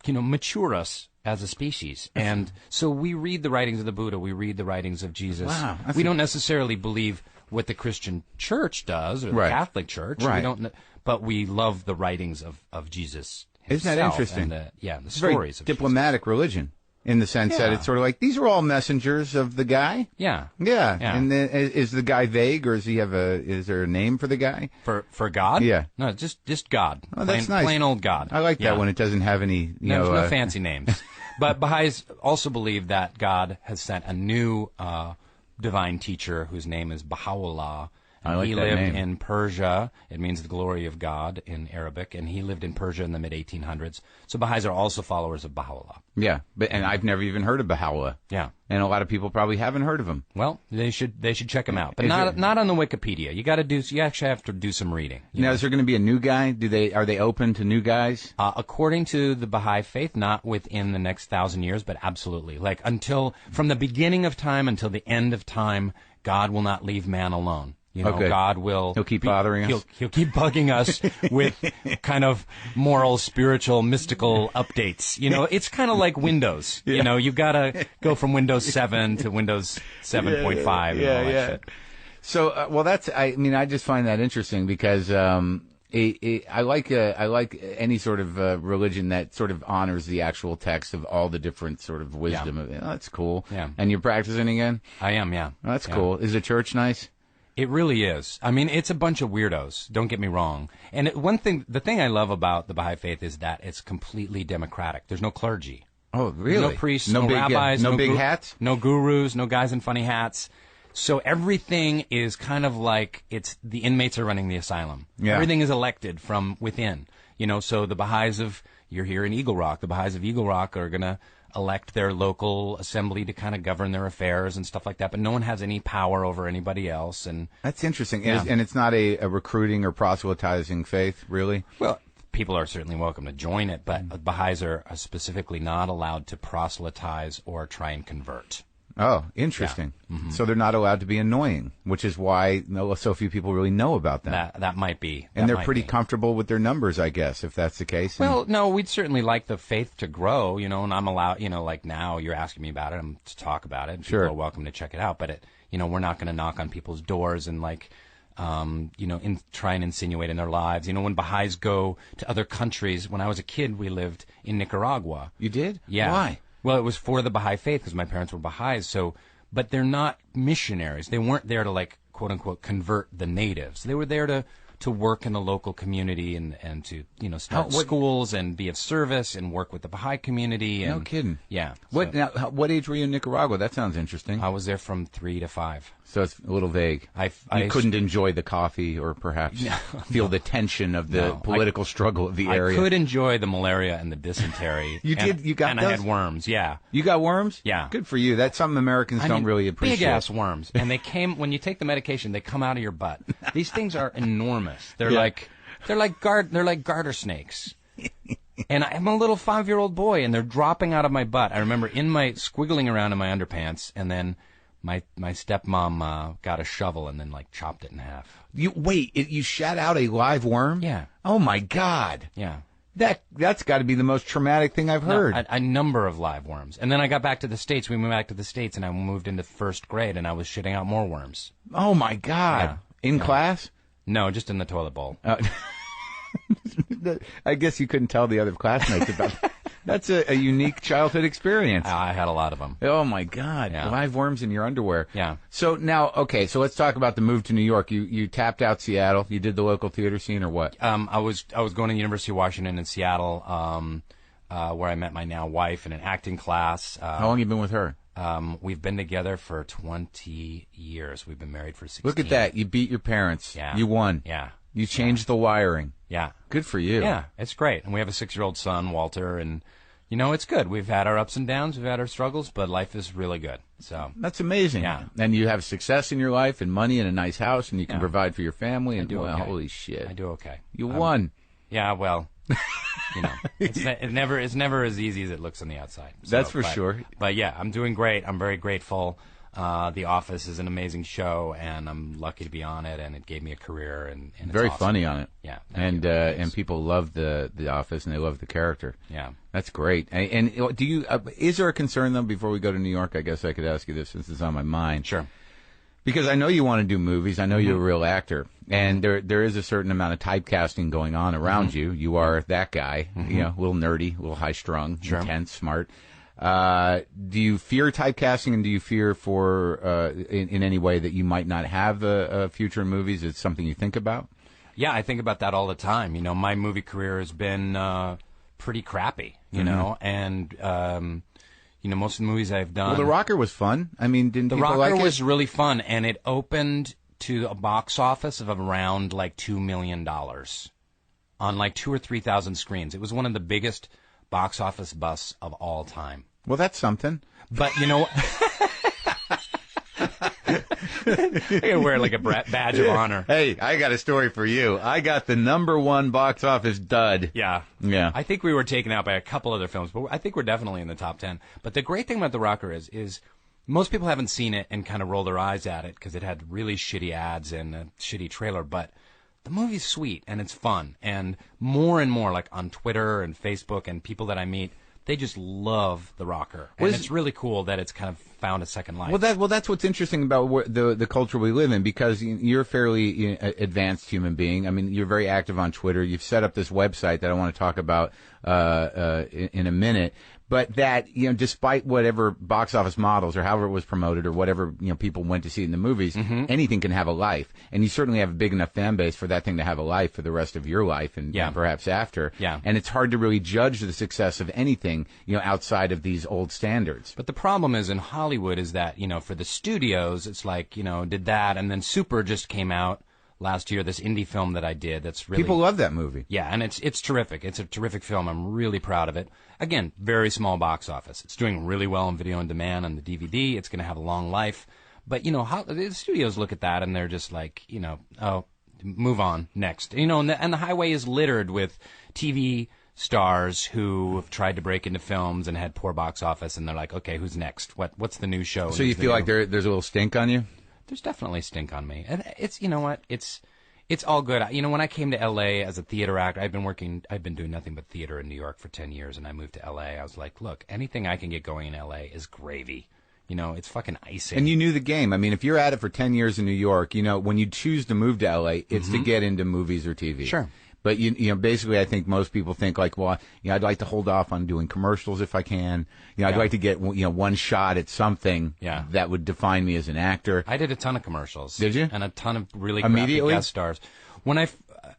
mature us as a species. And so we read the writings of the Buddha, we read the writings of Jesus. Wow, we don't necessarily believe what the Christian Church does or the Catholic Church. Right. We don't, but we love the writings of Jesus himself. Isn't that interesting? And the It's stories very of diplomatic religion in the sense that it's sort of like, these are all messengers of the guy. Yeah. And then, is the guy vague, or is there a name for the guy? For God? Yeah. No, just God. Oh, that's nice. Plain old God. I like that when it doesn't have any, There's no fancy names. But Baha'is also believe that God has sent a new divine teacher whose name is Baha'u'llah. I like he that lived name. in Persia. It means the glory of God in Arabic, and he lived in Persia in the mid-1800s. So Baha'is are also followers of Baha'u'llah. Yeah, and I've never even heard of Baha'u'llah. Yeah. And a lot of people probably haven't heard of him. Well, they should check him out, but not on the Wikipedia. You actually have to do some reading. Now, is there going to be a new guy? Are they open to new guys? According to the Baha'i faith, not within the next 1,000 years, but absolutely. Like from the beginning of time until the end of time, God will not leave man alone. God will... He'll keep bothering us? He'll keep bugging us with kind of moral, spiritual, mystical updates. It's kind of like Windows. You've got to go from Windows 7 to Windows 7.5 and all that shit. So, I just find that interesting because I like any sort of religion that sort of honors the actual text of all the different sort of wisdom. Yeah. That's cool. Yeah. And you're practicing again? I am, yeah. Oh, that's cool. Is the church nice? It really is. I mean, it's a bunch of weirdos. Don't get me wrong. And the thing I love about the Baha'i faith is that it's completely democratic. There's no clergy. Oh, really? No priests, no big, rabbis, no big hats, no gurus, no guys in funny hats. So everything is kind of like the inmates are running the asylum. Yeah. Everything is elected from within. So the Baha'is you're here in Eagle Rock. The Baha'is of Eagle Rock are gonna elect their local assembly to kind of govern their affairs and stuff like that, but no one has any power over anybody else. And that's interesting. Yeah. And it's not a recruiting or proselytizing faith, really? Well, people are certainly welcome to join it, but Baha'is are specifically not allowed to proselytize or try and convert. Oh, interesting. Yeah. Mm-hmm. So they're not allowed to be annoying, which is why so few people really know about them. That might be. And they're pretty comfortable with their numbers, I guess, if that's the case. Well, no, we'd certainly like the faith to grow, and I'm allowed, like now you're asking me about it, I'm to talk about it. Sure. People are welcome to check it out, but we're not going to knock on people's doors and try and insinuate in their lives. When Baha'is go to other countries, when I was a kid, we lived in Nicaragua. You did? Yeah. Why? Well, it was for the Baha'i faith because my parents were Baha'is. But they're not missionaries. They weren't there to quote unquote convert the natives. They were there to work in the local community and to start schools and be of service and work with the Baha'i community. And, no kidding. Yeah. What age were you in Nicaragua? That sounds interesting. I was there from 3 to 5. So it's a little vague. You couldn't enjoy the coffee or perhaps feel the tension of the political struggle of the area. I could enjoy the malaria and the dysentery. You did? You got and those? I had worms, yeah. You got worms? Yeah. Good for you. That's something Americans don't really appreciate. Big-ass worms. And they when you take the medication, they come out of your butt. Theyese things are enormous. They're like garter snakes. And I'm a little 5-year-old boy, and they're dropping out of my butt. I remember squiggling around in my underpants, and then my stepmom got a shovel and then chopped it in half. You shat out a live worm? Yeah. Oh my God. Yeah. That's got to be the most traumatic thing I've heard. No, a number of live worms. And then I got back to the States. We moved back to the States, and I moved into first grade, and I was shitting out more worms. Oh my God. Yeah. In class? No, just in the toilet bowl. I guess you couldn't tell the other classmates about that. That's a unique childhood experience. I had a lot of them. Oh, my God. Yeah. Live worms in your underwear. Yeah. So now, okay, so let's talk about the move to New York. You tapped out Seattle. You did the local theater scene or what? I was going to the University of Washington in Seattle, where I met my now wife in an acting class. How long have you been with her? We've been together for 20 years. We've been married for 16. Look at that. You beat your parents. Yeah. You won. Yeah. You changed the wiring. Yeah. Good for you. Yeah, it's great. And we have a 6-year-old son, Walter, and, it's good. We've had our ups and downs. We've had our struggles, but life is really good. So that's amazing. Yeah. And you have success in your life and money and a nice house, and you can provide for your family. And okay. Holy shit. I do okay. You won. Yeah, well... it's never as easy as it looks on the outside. That's for sure. But yeah, I'm doing great. I'm very grateful. The Office is an amazing show, and I'm lucky to be on it. And it gave me a career, and it's very awesome. funny on it. Yeah, and people love the Office, and they love the character. Yeah, that's great. And do you? Is there a concern though? Before we go to New York, I guess I could ask you this since it's on my mind. Sure. Because I know you want to do movies. I know you're a real actor. And there is a certain amount of typecasting going on around you. You are that guy, a little nerdy, a little high-strung, intense, smart. Do you fear typecasting, and do you fear for, in any way, that you might not have a future in movies? Is it something you think about? Yeah, I think about that all the time. My movie career has been pretty crappy, you know, and... most of the movies I've done... Well, The Rocker was fun. I mean, didn't people like it? The Rocker was really fun, and it opened to a box office of around, $2 million on, 2,000 or 3,000 screens. It was one of the biggest box office busts of all time. Well, that's something. But, I gotta wear a badge of honor. Hey, I got a story for you. I got the #1 box office dud. Yeah. I think we were taken out by a couple other films, but I think we're definitely in the top 10. But the great thing about The Rocker is most people haven't seen it and kind of roll their eyes at it because it had really shitty ads and a shitty trailer. But the movie's sweet and it's fun. And more, on Twitter and Facebook and people that I meet, they just love The Rocker, and it's really cool that it's kind of found a second life. Well, that's what's interesting about the culture we live in, because you're a fairly advanced human being. I mean, you're very active on Twitter. You've set up this website that I want to talk about in a minute. But that, despite whatever box office models or however it was promoted or whatever, people went to see it in the movies, anything can have a life. And you certainly have a big enough fan base for that thing to have a life for the rest of your life and perhaps after. Yeah. And it's hard to really judge the success of anything, outside of these old standards. But the problem is in Hollywood is that, for the studios, it's did that, and then Super just came out last year, this indie film that I did that's really... People love that movie. Yeah, and it's terrific. It's a terrific film. I'm really proud of it. Again, very small box office. It's doing really well on video on demand on the DVD. It's going to have a long life. But, the studios look at that and they're just oh, move on, next. And the highway is littered with TV stars who have tried to break into films and had poor box office, and they're like, okay, who's next? What's the new show? So you feel like there's a little stink on you? There's definitely stink on me. And it's, it's all good. When I came to L.A. as a theater actor, I've been doing nothing but theater in New York for 10 years, and I moved to L.A. I was like, look, anything I can get going in L.A. is gravy. It's fucking icing. And you knew the game. I mean, if you're at it for 10 years in New York, when you choose to move to L.A., it's to get into movies or TV. Sure. But, basically I think most people think well, I'd like to hold off on doing commercials if I can. I'd like to get, one shot at something that would define me as an actor. I did a ton of commercials. Did you? And a ton of really crappy guest stars. When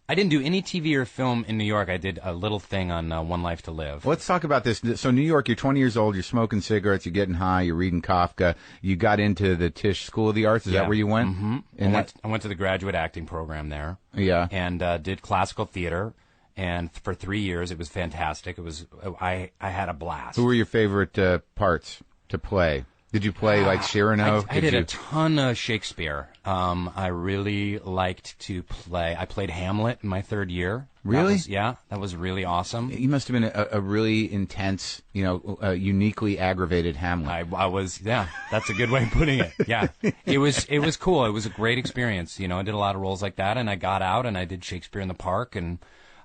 I didn't do any TV or film in New York. I did a little thing on One Life to Live. Let's talk about this. So New York, you're 20 years old, you're smoking cigarettes, you're getting high, you're reading Kafka. You got into the Tisch School of the Arts. Is that where you went? Mm-hmm. And I went to the graduate acting program there. Yeah. And did classical theater. And for 3 years, it was fantastic. I had a blast. Who were your favorite parts to play? Did you play Cyrano? I did a ton of Shakespeare. I really liked to play. I played Hamlet in my third year. Really? That was really awesome. You must have been a really intense, uniquely aggravated Hamlet. I was, that's a good way of putting it. Yeah. It was cool. It was a great experience. I did a lot of roles like that, and I got out and I did Shakespeare in the Park, and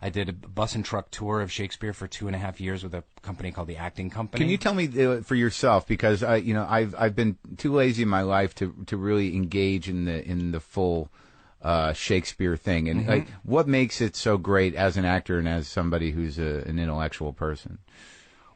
I did a bus and truck tour of Shakespeare for 2.5 years with a company called the Acting Company. Can you tell me for yourself, because I've been too lazy in my life to really engage in the full Shakespeare thing, and what makes it so great as an actor and as somebody who's an intellectual person?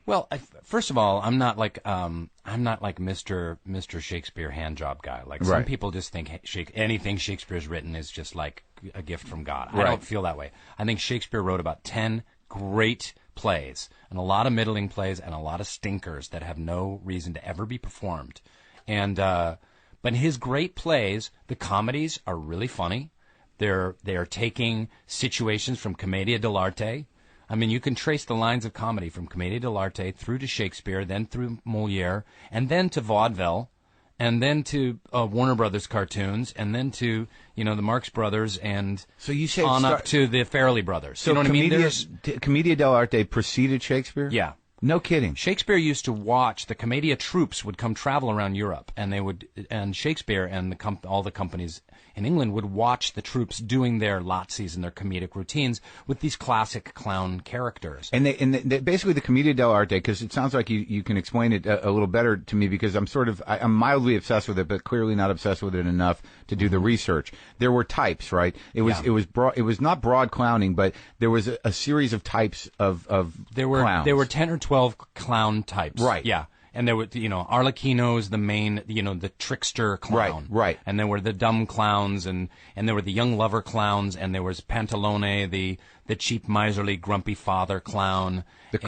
Well, first of all, I'm not like Mr. Shakespeare handjob guy. Like some people just think anything Shakespeare's written is just like a gift from God. I don't feel that way. I think Shakespeare wrote about 10 great plays and a lot of middling plays and a lot of stinkers that have no reason to ever be performed. And but his great plays, the comedies are really funny. They are taking situations from Commedia dell'arte. I mean, you can trace the lines of comedy from Commedia dell'arte through to Shakespeare, then through Molière, and then to vaudeville, and then to Warner Brothers cartoons, and then to, the Marx Brothers, and so you say up to the Farrelly Brothers. So you know what I mean? Commedia dell'arte preceded Shakespeare? Yeah. No kidding. Shakespeare used to watch, the Commedia troops would come travel around Europe, and Shakespeare and all the companies in England would watch the troops doing their Lazzis and their comedic routines with these classic clown characters. And they basically the Commedia dell'arte, because it sounds like you can explain it a little better to me, because I'm mildly obsessed with it, but clearly not obsessed with it enough to do the research. There were types, right? It was not broad clowning, but there was a series of types of clowns. There were 10 or 12 clown types. Right. Yeah. And there were, Arlecchino's the main, the trickster clown. Right. And there were the dumb clowns, and there were the young lover clowns, and there was Pantalone, the cheap, miserly, grumpy father clown. The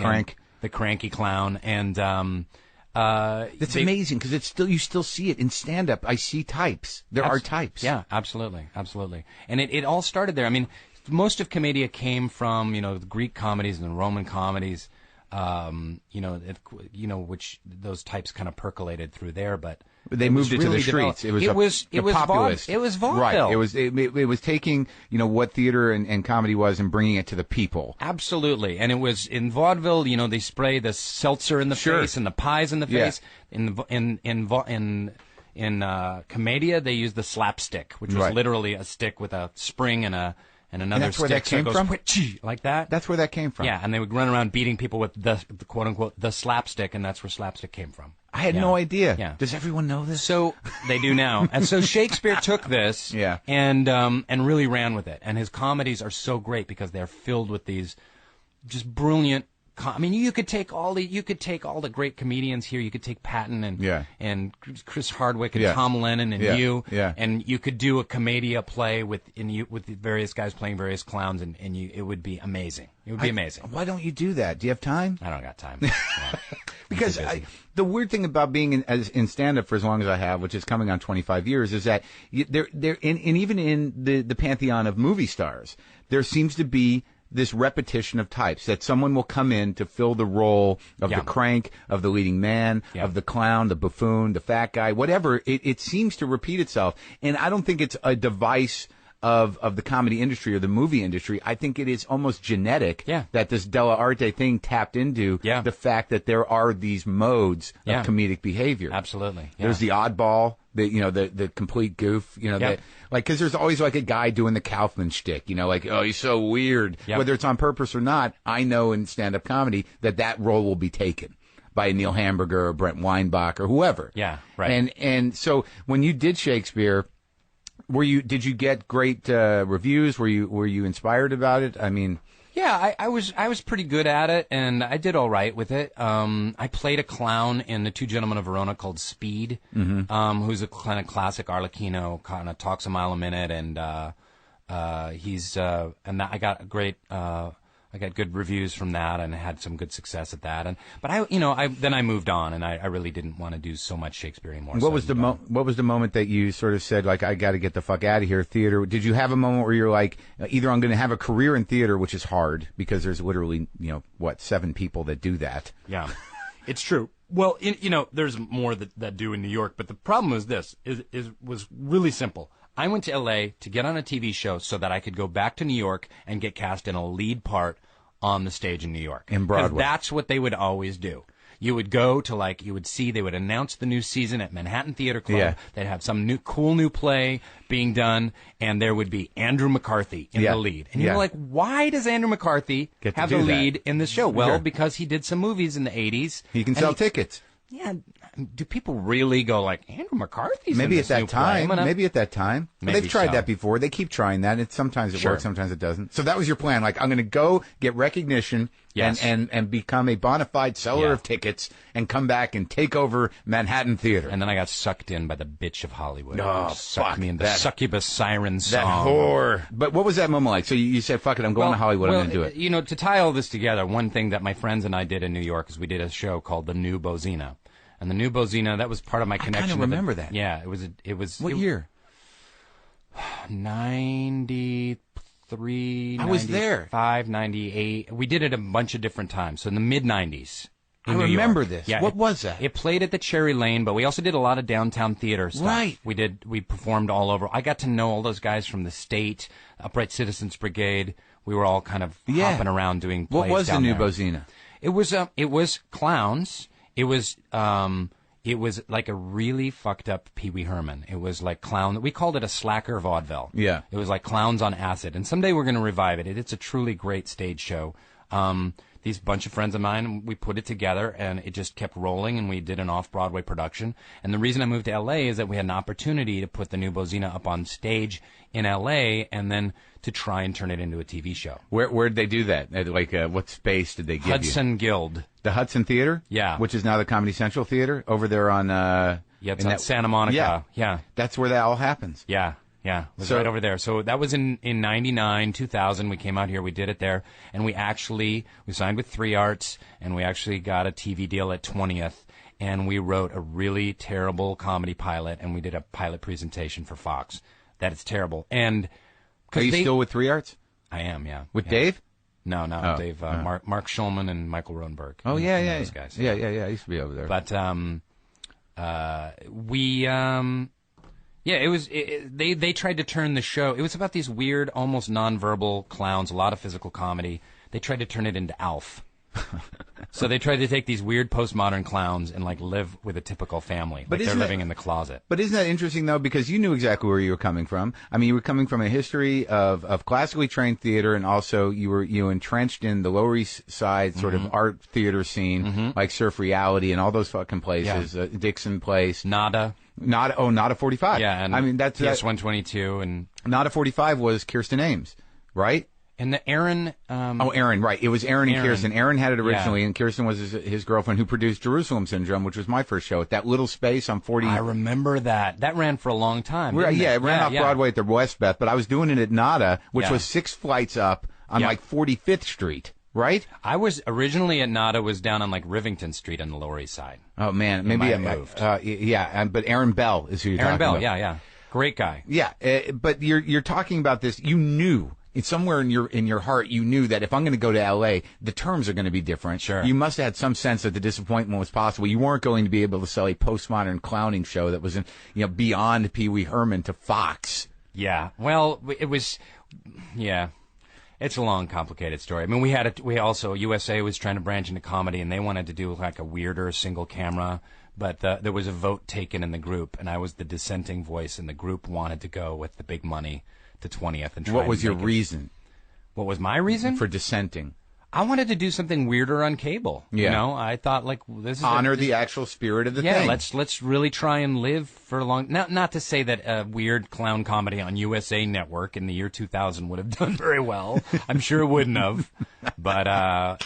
cranky clown. And, that's amazing, because you still see it in stand-up. I see types. There are types. Yeah, absolutely. And it all started there. I mean, most of Commedia came from, the Greek comedies and the Roman comedies. Which those types kind of percolated through there, but they moved it to the streets. It was populist. It was vaudeville. Right. It was taking what theater and comedy was and bringing it to the people. Absolutely. And it was in vaudeville. They spray the seltzer in the face and the pies in the face. In Commedia, they used the slapstick, which was literally a stick with a spring and another that's where stick, that came from? Like that. That's where that came from. Yeah, and they would run around beating people with the quote unquote the slapstick, and that's where slapstick came from. I had no idea. Yeah. Does everyone know this? So they do now. And so Shakespeare took this and really ran with it. And his comedies are so great because they're filled with these just brilliant. I mean, you could take all the great comedians here. You could take Patton and Chris Hardwick and Tom Lennon and and you could do a Commedia play with various guys playing various clowns, and it would be amazing. It would be amazing. Why don't you do that? Do you have time? I don't got time. Because the weird thing about being in stand-up for as long as I have, which is coming on 25 years, is that even in the pantheon of movie stars, there seems to be this repetition of types, that someone will come in to fill the role of the crank, of the leading man, of the clown, the buffoon, the fat guy, whatever. It seems to repeat itself. And I don't think it's a device of the comedy industry or the movie industry. I think it is almost genetic that this dell'arte thing tapped into the fact that there are these modes of comedic behavior. Absolutely. Yeah. There's the oddball, the complete goof, because there's always like a guy doing the Kaufman shtick, oh, he's so weird. Yep. Whether it's on purpose or not, I know in stand-up comedy that role will be taken by Neil Hamburger or Brent Weinbach or whoever. Yeah, right. And so when you did Shakespeare, did you get great reviews? Were you inspired about it? I mean, yeah, I was pretty good at it, and I did all right with it. I played a clown in The Two Gentlemen of Verona called Speed, who's a kind of classic Arlecchino, kind of talks a mile a minute, and I got good reviews from that, and had some good success at that. But I moved on, and I really didn't want to do so much Shakespeare anymore. What was the moment that you sort of said, like, I got to get the fuck out of here, theater? Did you have a moment where you're like, either I'm going to have a career in theater, which is hard because there's literally 7 people that do that? Yeah, it's true. Well, there's more that do in New York, but the problem was was really simple. I went to L.A. to get on a TV show so that I could go back to New York and get cast in a lead part on the stage in New York. In Broadway. Because that's what they would always do. You would go to, they would announce the new season at Manhattan Theater Club. Yeah. They'd have some cool new play being done, and there would be Andrew McCarthy in the lead. And you're like, why does Andrew McCarthy have the lead in the show? Well, because he did some movies in the 80s. He can sell tickets. Yeah, do people really go like Andrew McCarthy's Maybe in at this new that time. play? Maybe at that time. But Maybe they've tried so. that before. They keep trying that. Sometimes it Sure. works, sometimes it doesn't. So that was your plan. Like, I'm going to go get recognition Yes. and become a bona fide seller Yeah. of tickets and come back and take over Manhattan Theater. And then I got sucked in by the bitch of Hollywood. Oh, Sucked fuck me into that- succubus siren song. that whore. But what was that moment like? So you said, fuck it, I'm going to Hollywood, I'm going to do it. You know, to tie all this together, one thing that my friends and I did in New York is we did a show called The New Bozina. And The New Bozina, that was part of my connection. I kind of remember that. Yeah, it was. What year? 93, I was there. 95, 98. We did it a bunch of different times. So in the mid-90s. I remember this. Yeah, What was that? It played at the Cherry Lane, but we also did a lot of downtown theater stuff. Right. We performed all over. I got to know all those guys from the State, Upright Citizens Brigade. We were all kind of hopping around doing plays. What was the down New there. Bozina? It was clowns. It was like a really fucked up Pee Wee Herman. It was like clown. We called it a slacker vaudeville. Yeah. It was like clowns on acid. And someday we're going to revive it. It's a truly great stage show. These bunch of friends of mine, we put it together, and it just kept rolling, and we did an off-Broadway production. And the reason I moved to L.A. is that we had an opportunity to put the New Bozina up on stage in L.A. and then to try and turn it into a TV show. Where'd they do that? Like, what space did they give you? Hudson Guild. The Hudson Theater? Yeah. Which is now the Comedy Central Theater over there on... Yeah, it's on Santa Monica. Yeah. That's where that all happens. Yeah. It was right over there. So that was in 99, 2000. We came out here. We did it there. And we signed with 3 Arts, and we actually got a TV deal at 20th. And we wrote a really terrible comedy pilot, and we did a pilot presentation for Fox. That is terrible. And Are you still with 3 Arts? I am, yeah. With Yeah. Dave? No, not with Dave. Mark Schulman and Michael Rodenberg. Oh, You know yeah. those guys. Yeah. I used to be over there. But they tried to turn the show. It was about these weird, almost nonverbal clowns, a lot of physical comedy. They tried to turn it into Alf. So they tried to take these weird postmodern clowns and like live with a typical family. But like they're isn't living that- in the closet. But isn't that interesting, though? Because you knew exactly where you were coming from. I mean, you were coming from a history of classically trained theater, and also you were entrenched in the Lower East Side sort of art theater scene, like Surf Reality and all those fucking places, Dixon Place. Nada. Not a 45. Yeah, and I mean, that's PS 122 and Not a 45 was Kirsten Ames, right? and the Aaron. Aaron, right. It was Aaron and Aaron. Kirsten. Aaron had it originally, Yeah. and Kirsten was his girlfriend who produced Jerusalem Syndrome, which was my first show at that little space on 40. I remember that. That ran for a long time. didn't Yeah, it ran off yeah. Broadway at the West Beth, but I was doing it at Nada, which Yeah. was 6 flights up on Yeah. like 45th Street, right? I was originally at Nada, was down on like Rivington Street on the Lower East Side. Oh man, maybe might have moved. but Aaron Bell is who you're Aaron talking Bell, about. yeah. Great guy. Yeah, but you're talking about this. You knew. It's somewhere in your heart, you knew that if I'm going to go to L.A., the terms are going to be different. Sure. You must have had some sense that the disappointment was possible. You weren't going to be able to sell a postmodern clowning show that was beyond Pee Wee Herman to Fox. Yeah. Well, it was. Yeah. It's a long, complicated story. I mean, we also USA was trying to branch into comedy, and they wanted to do like a weirder single camera. But there was a vote taken in the group, and I was the dissenting voice, and the group wanted to go with the big money to 20th. And try What and was your make it- reason What was my reason? for dissenting? I wanted to do something weirder on cable. Yeah. You know, I thought like this is Honor the actual spirit of the Yeah, thing. let's really try and live for a long. Not to say that a weird clown comedy on USA Network in the year 2000 would have done very well. I'm sure it wouldn't have, but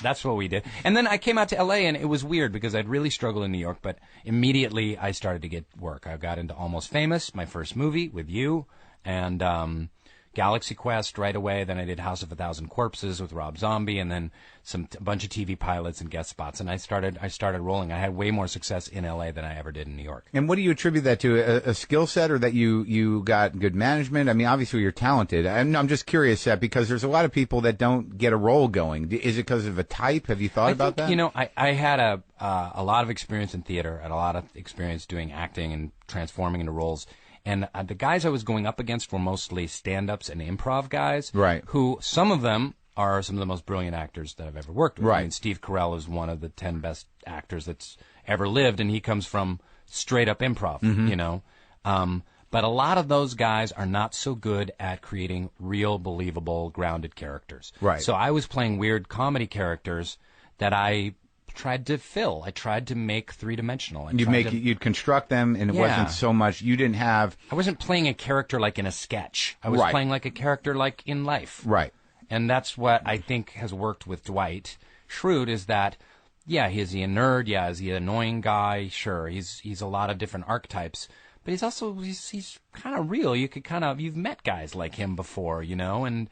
that's what we did. And then I came out to LA, and it was weird because I'd really struggled in New York, but immediately I started to get work. I got into Almost Famous, my first movie with you, and Galaxy Quest right away. Then I did House of a Thousand Corpses with Rob Zombie, and then a bunch of TV pilots and guest spots. And I started rolling. I had way more success in LA than I ever did in New York. And what do you attribute that to? A skill set, or that you got good management? I mean, obviously you're talented. I'm just curious because there's a lot of people that don't get a role going. Is it because of a type? Have you thought about that? You know, I had a lot of experience in theater, and a lot of experience doing acting and transforming into roles. And the guys I was going up against were mostly stand-ups and improv guys. Right. Who, some of them are some of the most brilliant actors that I've ever worked with. Right. I mean, Steve Carell is one of the 10 best actors that's ever lived, and he comes from straight-up improv, you know. But a lot of those guys are not so good at creating real, believable, grounded characters. Right. So I was playing weird comedy characters that I tried to fill. I tried to make three-dimensional. You'd construct them, and it wasn't so much. You didn't have. I wasn't playing a character like in a sketch. I was playing like a character like in life. Right. And that's what I think has worked with Dwight Schrute, is that, yeah, is he a nerd? Yeah, is he an annoying guy? Sure, he's a lot of different archetypes. But he's also he's kind of real. You've met guys like him before, you know, and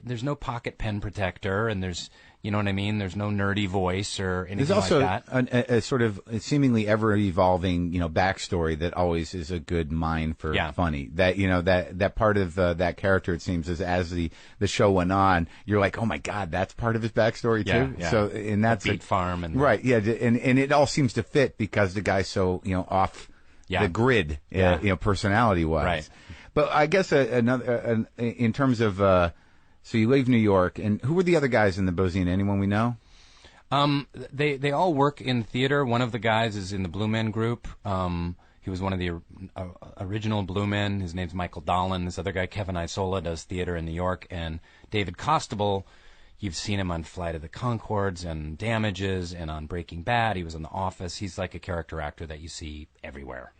there's no pocket pen protector, and there's, you know what I mean, there's no nerdy voice or anything like that. There's also a sort of seemingly ever evolving, you know, backstory that always is a good mine for funny. That, you know, that part of that character, it seems, as the show went on, you're like, oh my God, that's part of his backstory too. Yeah. So, and that's the beet farm and right. Yeah. And it all seems to fit because the guy's so, you know, off the grid, you know, personality wise. Right. But I guess another, in terms of, so you leave New York, and who were the other guys in the Bozine? Anyone we know? They all work in theater. One of the guys is in the Blue Men group. He was one of the original Blue Men. His name's Michael Dolan. This other guy, Kevin Isola, does theater in New York. And David Costabile, you've seen him on Flight of the Conchords and Damages and on Breaking Bad. He was in The Office. He's like a character actor that you see everywhere.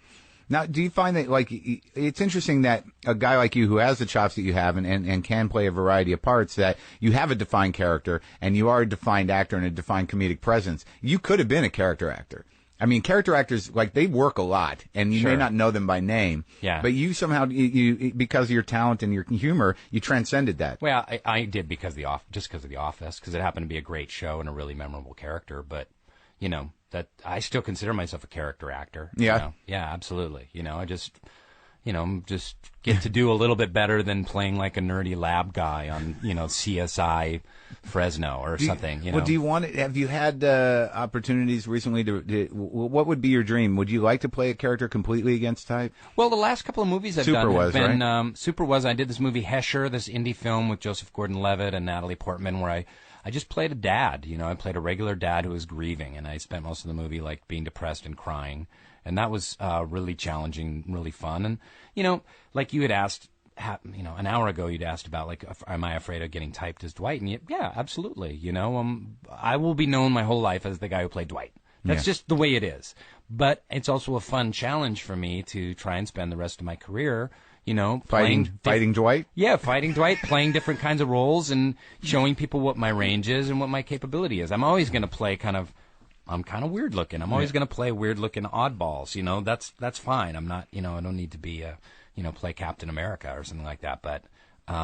Now, do you find that, like, it's interesting that a guy like you who has the chops that you have and can play a variety of parts, that you have a defined character and you are a defined actor and a defined comedic presence. You could have been a character actor. I mean, character actors, like, they work a lot, and you may not know them by name. Yeah. But you somehow, you because of your talent and your humor, you transcended that. Well, I did because of The Office, because it happened to be a great show and a really memorable character. But, you know, that I still consider myself a character actor. Yeah. You know? Yeah, absolutely. You know, I just get to do a little bit better than playing like a nerdy lab guy on, you know, CSI Fresno or something. You know? Well, do you want it? Have you had opportunities recently what would be your dream? Would you like to play a character completely against type? Well, the last couple of movies I've done have been right? Super was. I did this movie Hesher, this indie film with Joseph Gordon-Levitt and Natalie Portman, where I just played a dad. You know, I played a regular dad who was grieving, and I spent most of the movie like being depressed and crying, and that was really challenging, really fun. And you know, like you had asked, you know, an hour ago, you'd asked about like, am I afraid of getting typed as Dwight? And yeah, absolutely. You know, I will be known my whole life as the guy who played Dwight. That's just the way it is. But it's also a fun challenge for me to try and spend the rest of my career, you know, fighting Dwight? Yeah, fighting Dwight, playing different kinds of roles and showing people what my range is and what my capability is. I'm always going to play I'm kind of weird looking. I'm always going to play weird looking oddballs, you know. That's fine. I'm not, you know, I don't need to be play Captain America or something like that, but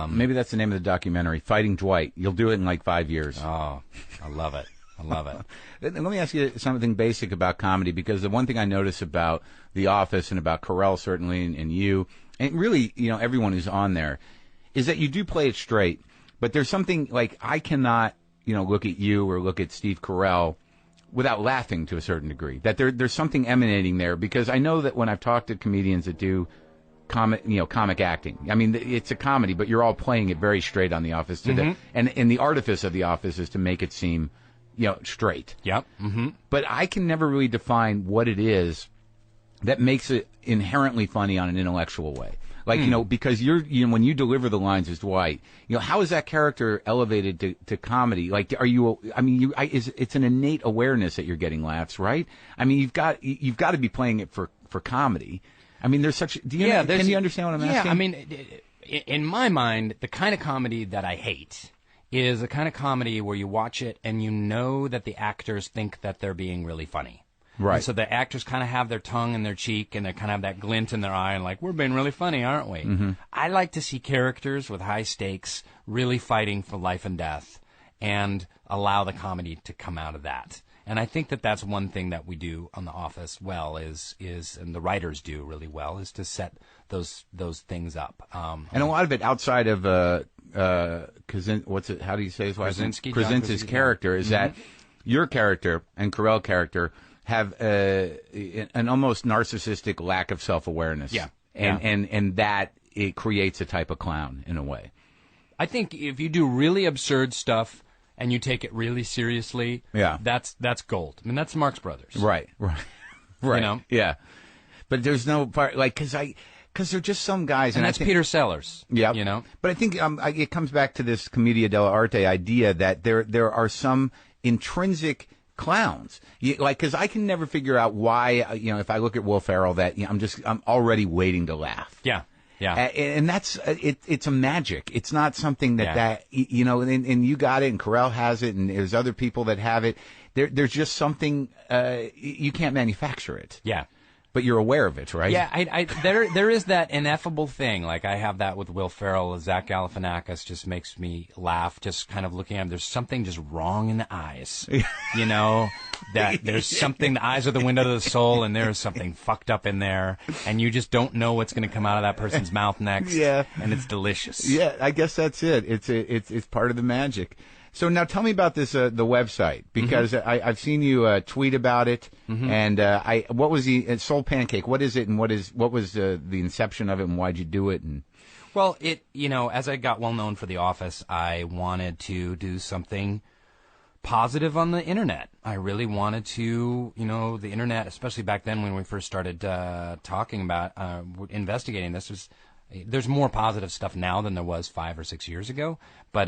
maybe that's the name of the documentary, Fighting Dwight. You'll do it in like 5 years. Oh, I love it. Let me ask you something basic about comedy, because the one thing I notice about The Office and about Carell certainly and you, and really, you know, everyone who's on there, is that you do play it straight. But there's something like, I cannot, you know, look at you or look at Steve Carell without laughing to a certain degree. That there's something emanating there, because I know that when I've talked to comedians that do comic acting, I mean, it's a comedy, but you're all playing it very straight on The Office. And the artifice of The Office is to make it seem, you know, straight. Yep. Mm-hmm. But I can never really define what it is that makes it inherently funny on an intellectual way. Like, you know, because when you deliver the lines as Dwight, you know, how is that character elevated to comedy? Like, it's an innate awareness that you're getting laughs, right? I mean, you've got to be playing it for comedy. I mean, can you understand what I'm asking? Yeah, I mean, in my mind, the kind of comedy that I hate is the kind of comedy where you watch it and you know that the actors think that they're being really funny. Right. And so the actors kind of have their tongue in their cheek and they kind of have that glint in their eye and like, we're being really funny, aren't we? Mm-hmm. I like to see characters with high stakes really fighting for life and death and allow the comedy to come out of that. And I think that that's one thing that we do on The Office well is and the writers do really well, is to set those things up. And a lot of it outside of how do you say his last name? Krasinski's character is that your character and Carell character have an almost narcissistic lack of self-awareness. Yeah. And that it creates a type of clown in a way. I think if you do really absurd stuff and you take it really seriously, that's gold. I mean, that's Marx Brothers. Right. You know? Yeah. But there's no part, like, because they're just some guys. And that's Peter Sellers. Yeah. You know? But I think it comes back to this commedia dell'arte idea that there are some intrinsic clowns. Because I can never figure out why, if I look at Will Ferrell, that I'm already waiting to laugh. Yeah. Yeah. And that's, it's a magic. It's not something and you got it, and Carell has it, and there's other people that have it. There's just something, you can't manufacture it. Yeah. But you're aware of it, right? Yeah, there is that ineffable thing. Like, I have that with Will Ferrell. Zach Galifianakis just makes me laugh, just kind of looking at him. There's something just wrong in the eyes, that there's something, the eyes are the window to the soul, and there's something fucked up in there, and you just don't know what's going to come out of that person's mouth next. Yeah. And it's delicious. Yeah, I guess that's it. It's part of the magic. So now tell me about this, the website, because I've seen you tweet about it, and what was the Soul Pancake? What is it, and what was the inception of it, and why'd you do it? And well, as I got well known for The Office, I wanted to do something positive on the internet. I really wanted to, the internet, especially back then when we first started talking about investigating this, there's more positive stuff now than there was 5 or 6 years ago, but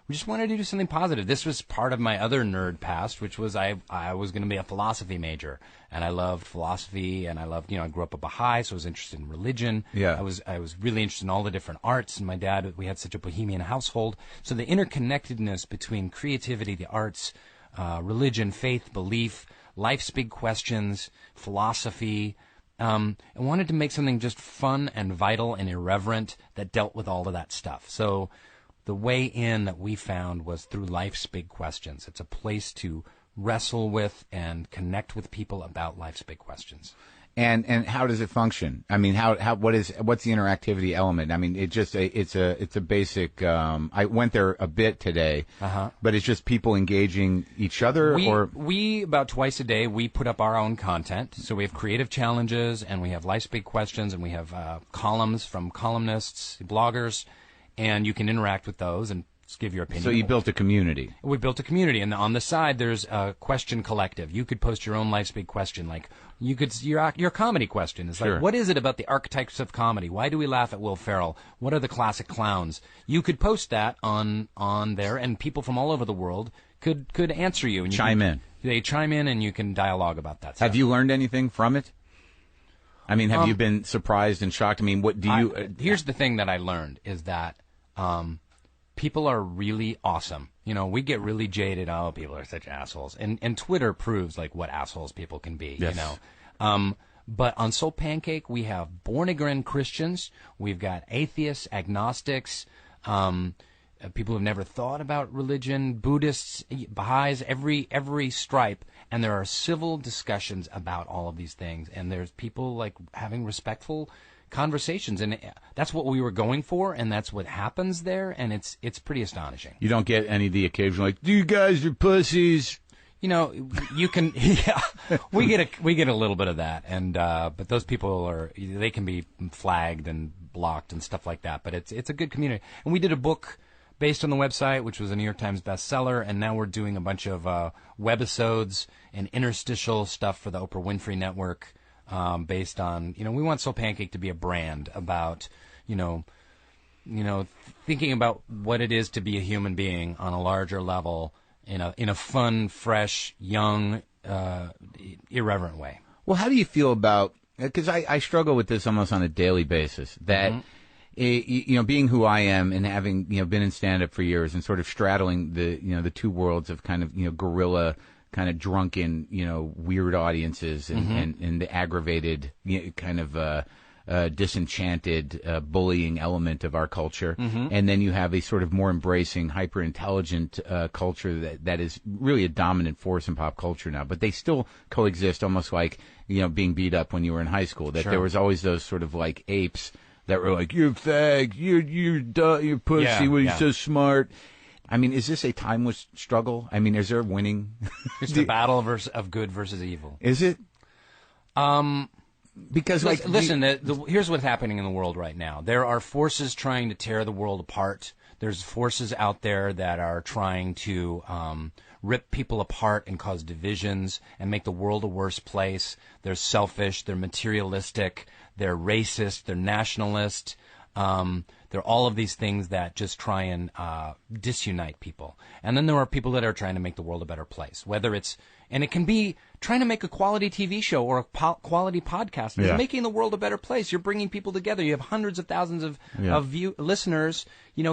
we just wanted to do something positive. This was part of my other nerd past, which was I was going to be a philosophy major, and I loved philosophy, and I loved, I grew up a Baha'i, so I was interested in religion. Yeah. I was really interested in all the different arts, and my dad, we had such a bohemian household, so the interconnectedness between creativity, the arts, religion, faith, belief, life's big questions, philosophy. I wanted to make something just fun and vital and irreverent that dealt with all of that stuff. So the way in that we found was through life's big questions. It's a place to wrestle with and connect with people about life's big questions. And how does it function? I mean, what's the interactivity element? I mean, it's a basic. I went there a bit today, but it's just people engaging each other. We about twice a day we put up our own content. So we have creative challenges, and we have life's big questions, and we have columns from columnists, bloggers. And you can interact with those and just give your opinion. So you built a community. We built a community, and on the side there's a question collective. You could post your own life's big question, like your comedy question is like, what is it about the archetypes of comedy? Why do we laugh at Will Ferrell? What are the classic clowns? You could post that on there, and people from all over the world could answer you. And chime in. They chime in, and you can dialogue about that stuff. Have you learned anything from it? I mean, have you been surprised and shocked? I mean, what do you? Here's the thing that I learned is that people are really awesome. We get really jaded. Oh, people are such assholes, and Twitter proves like what assholes people can be. Yes. But on Soul Pancake, we have born again Christians. We've got atheists, agnostics, people who've never thought about religion, Buddhists, Baha'is, every stripe. And there are civil discussions about all of these things, and there's people like having respectful conversations, and that's what we were going for, and that's what happens there, and it's pretty astonishing. You don't get any of the occasional like, "You guys are pussies." You can, we get a little bit of that, and but those people they can be flagged and blocked and stuff like that, but it's a good community, and we did a book based on the website, which was a New York Times bestseller, and now we're doing a bunch of webisodes and interstitial stuff for the Oprah Winfrey Network, based on, we want Soul Pancake to be a brand about, thinking about what it is to be a human being on a larger level in a fun, fresh, young, irreverent way. Well, how do you feel about, because I struggle with this almost on a daily basis, that being who I am and having, been in stand-up for years and sort of straddling the two worlds of kind of, guerrilla, kind of drunken, weird audiences and the aggravated, kind of disenchanted, bullying element of our culture. And then you have a sort of more embracing, hyper-intelligent culture that is really a dominant force in pop culture now. But they still coexist almost like, being beat up when you were in high school. That there was always those sort of like apes that were like, "You're fag, you're pussy, you're so smart." I mean, is this a timeless struggle? I mean, is there winning? It's the battle of good versus evil. Is it? Because listen, here's what's happening in the world right now. There are forces trying to tear the world apart. There's forces out there that are trying to rip people apart and cause divisions and make the world a worse place. They're selfish. They're materialistic. They're racist. They're nationalist. They're There are all of these things that just try and disunite people. And then there are people that are trying to make the world a better place, whether it's, and it can be trying to make a quality TV show or a quality podcast. It's making the world a better place. You're bringing people together. You have hundreds of thousands of listeners,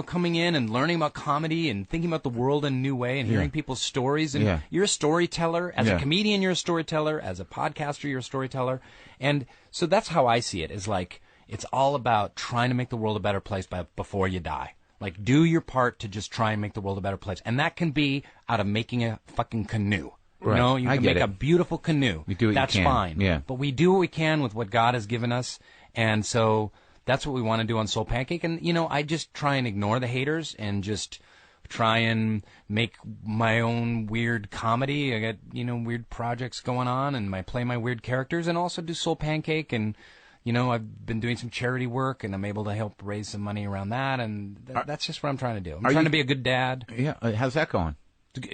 coming in and learning about comedy and thinking about the world in a new way and hearing people's stories. And you're a storyteller. As a comedian, you're a storyteller. As a podcaster, you're a storyteller. And so that's how I see it, is like, it's all about trying to make the world a better place before you die. Like, do your part to just try and make the world a better place. And that can be out of making a fucking canoe. Right. You can make a beautiful canoe. You do what That's you can. fine. Yeah. But we do what we can with what God has given us. And so that's what we want to do on Soul Pancake. And, I just try and ignore the haters and just try and make my own weird comedy. I got, weird projects going on, and I play my weird characters, and also do Soul Pancake. And, I've been doing some charity work, and I'm able to help raise some money around that. And that's just what I'm trying to do. I'm trying to be a good dad. Yeah. How's that going?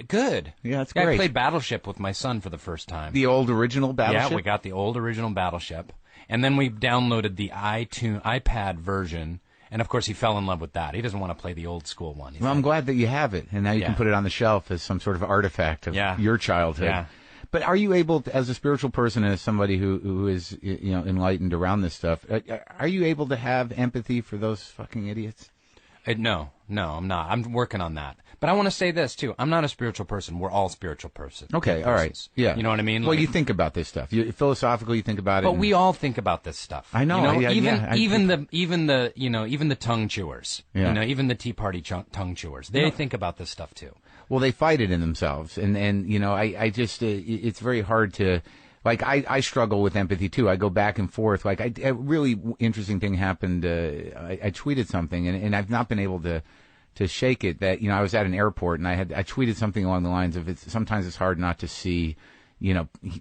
Good. Yeah, that's great. I played Battleship with my son for the first time. The old original Battleship? Yeah, we got the old original Battleship. And then we downloaded the iPad version. And, of course, he fell in love with that. He doesn't want to play the old school one. Well, I'm glad that you have it. And now you can put it on the shelf as some sort of artifact of your childhood. Yeah. But are you able to, as a spiritual person and as somebody who is, enlightened around this stuff, are you able to have empathy for those fucking idiots? No, I'm not. I'm working on that. But I want to say this, too. I'm not a spiritual person. We're all spiritual persons. Okay, all right. Yeah. You know what I mean? Well, you think about this stuff. Philosophically, you think about it. But we all think about this stuff. I know. Even the tongue chewers. Yeah. Even the Tea Party tongue chewers. They think about this stuff, too. Well, they fight it in themselves. And I just, it's very hard to, like, I struggle with empathy, too. I go back and forth. Like, a really interesting thing happened. I tweeted something, and I've not been able to shake it, that, I was at an airport, and I tweeted something along the lines of, sometimes it's hard not to see,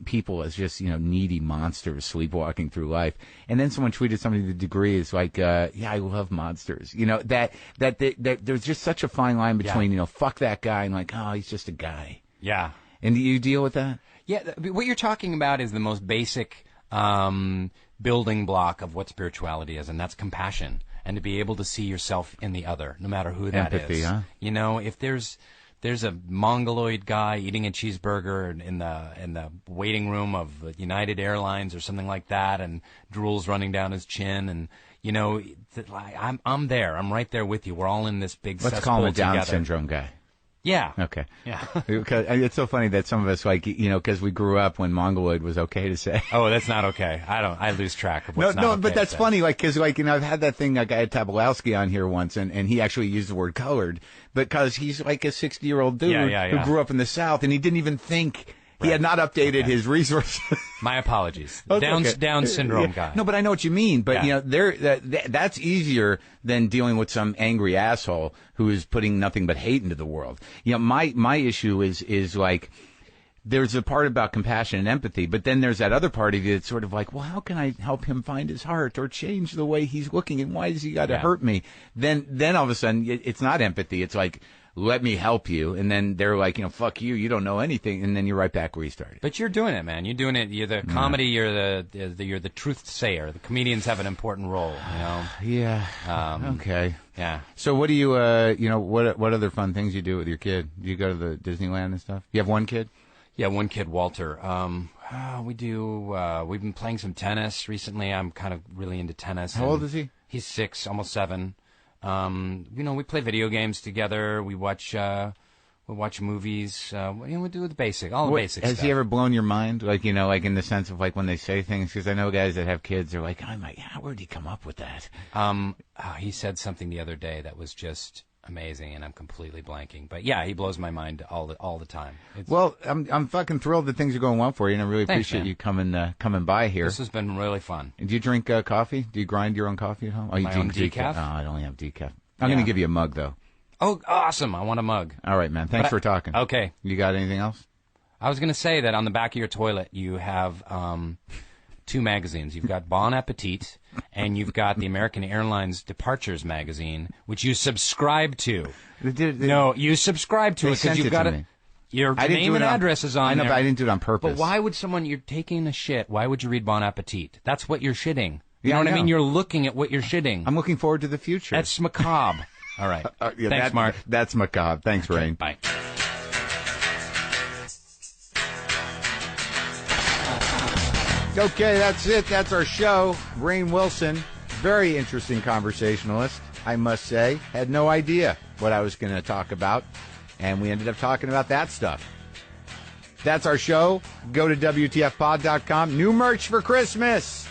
people as just, needy monsters sleepwalking through life. And then someone tweeted something to the degree is like, yeah, I love monsters. That there's just such a fine line between, fuck that guy and like, oh, he's just a guy. Yeah. And do you deal with that? Yeah, what you're talking about is the most basic building block of what spirituality is, and that's compassion, and to be able to see yourself in the other, no matter who that is. Empathy, huh? If there's a mongoloid guy eating a cheeseburger in the waiting room of United Airlines or something like that, and drool's running down his chin, and I'm there. I'm right there with you. We're all in this big Let's cesspool call him a Down together. syndrome guy. Yeah. Okay. Yeah. It's so funny that some of us, like, because we grew up when mongoloid was okay to say. Oh, that's not okay. I lose track of what's not okay. But that's to say. funny, like, because, like, I've had that thing, like, I had Tobolowsky on here once, and he actually used the word colored, because he's like a 60-year-old dude who grew up in the South, and he didn't even think. He had not updated his resources. My apologies. Okay. Down syndrome guy. No, but I know what you mean. But that's easier than dealing with some angry asshole who is putting nothing but hate into the world. My issue is like, there's a part about compassion and empathy, but then there's that other part of you that's sort of like, well, how can I help him find his heart or change the way he's looking, and why does he got to hurt me? Then all of a sudden it's not empathy. It's like, let me help you. And then they're like, fuck you, you don't know anything. And then you're right back where you started. But you're doing it, man. You're doing it. You're the comedy. You're the truth sayer. The comedians have an important role, Yeah. Okay. Yeah. So what do you, what other fun things you do with your kid? Do you go to the Disneyland and stuff? You have one kid? Yeah, one kid, Walter. We've been playing some tennis recently. I'm kind of really into tennis. How old is he? He's 6, almost 7. We play video games together. We watch movies. We do the basic stuff. Has he ever blown your mind? Like, like in the sense of like when they say things? Because I know guys that have kids are like, I'm like, where did he come up with that? He said something the other day that was just amazing, and I'm completely blanking. But yeah, he blows my mind all the time. Well, I'm fucking thrilled that things are going well for you, and I really appreciate you coming by here. This has been really fun. And do you drink coffee? Do you grind your own coffee at home? Oh, you My drink own decaf? Oh, I only have decaf. I'm going to give you a mug, though. Oh, awesome. I want a mug. All right, man. Thanks for talking. Okay. You got anything else? I was going to say that on the back of your toilet, you have 2 magazines. You've got Bon Appetit, and you've got the American Airlines Departures magazine, which you subscribe to. No, you subscribe to it because you've got it. Your name and address is on there. But I didn't do it on purpose. But why would you're taking a shit, why would you read Bon Appetit? That's what you're shitting. You Yeah, know I what I mean? know. You're looking at what you're shitting. I'm looking forward to the future. That's macabre. All right. Yeah, Thanks, Mark. That's macabre. Thanks, Rainn. Bye. Okay, that's it. That's our show. Rainn Wilson, very interesting conversationalist, I must say. Had no idea what I was going to talk about, and we ended up talking about that stuff. That's our show. Go to WTFpod.com. New merch for Christmas.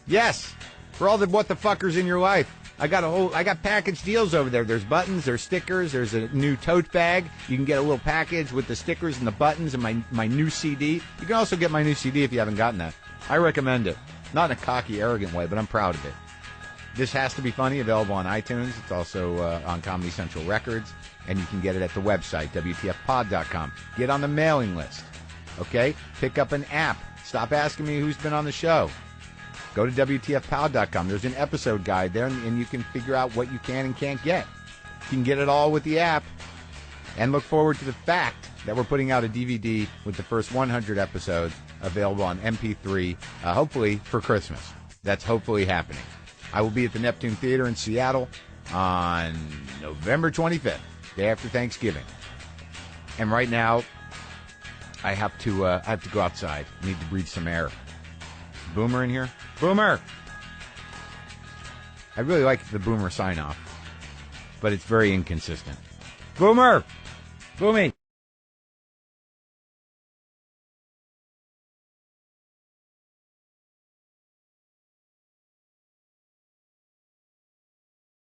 Yes, for all the what the fuckers in your life. I got package deals over there. There's buttons, there's stickers, there's a new tote bag. You can get a little package with the stickers and the buttons and my new CD. You can also get my new CD if you haven't gotten that. I recommend it. Not in a cocky, arrogant way, but I'm proud of it. This Has to Be Funny, available on iTunes. It's also on Comedy Central Records, and you can get it at the website, WTFpod.com. Get on the mailing list, okay? Pick up an app. Stop asking me who's been on the show. Go to WTFpod.com. There's an episode guide there, and you can figure out what you can and can't get. You can get it all with the app. And look forward to the fact that we're putting out a DVD with the first 100 episodes available on MP3, hopefully for Christmas. That's hopefully happening. I will be at the Neptune Theater in Seattle on November 25th, day after Thanksgiving. And right now, I have to go outside. I need to breathe some air. Boomer in here? Boomer! I really like the Boomer sign-off, but it's very inconsistent. Boomer! Boomy!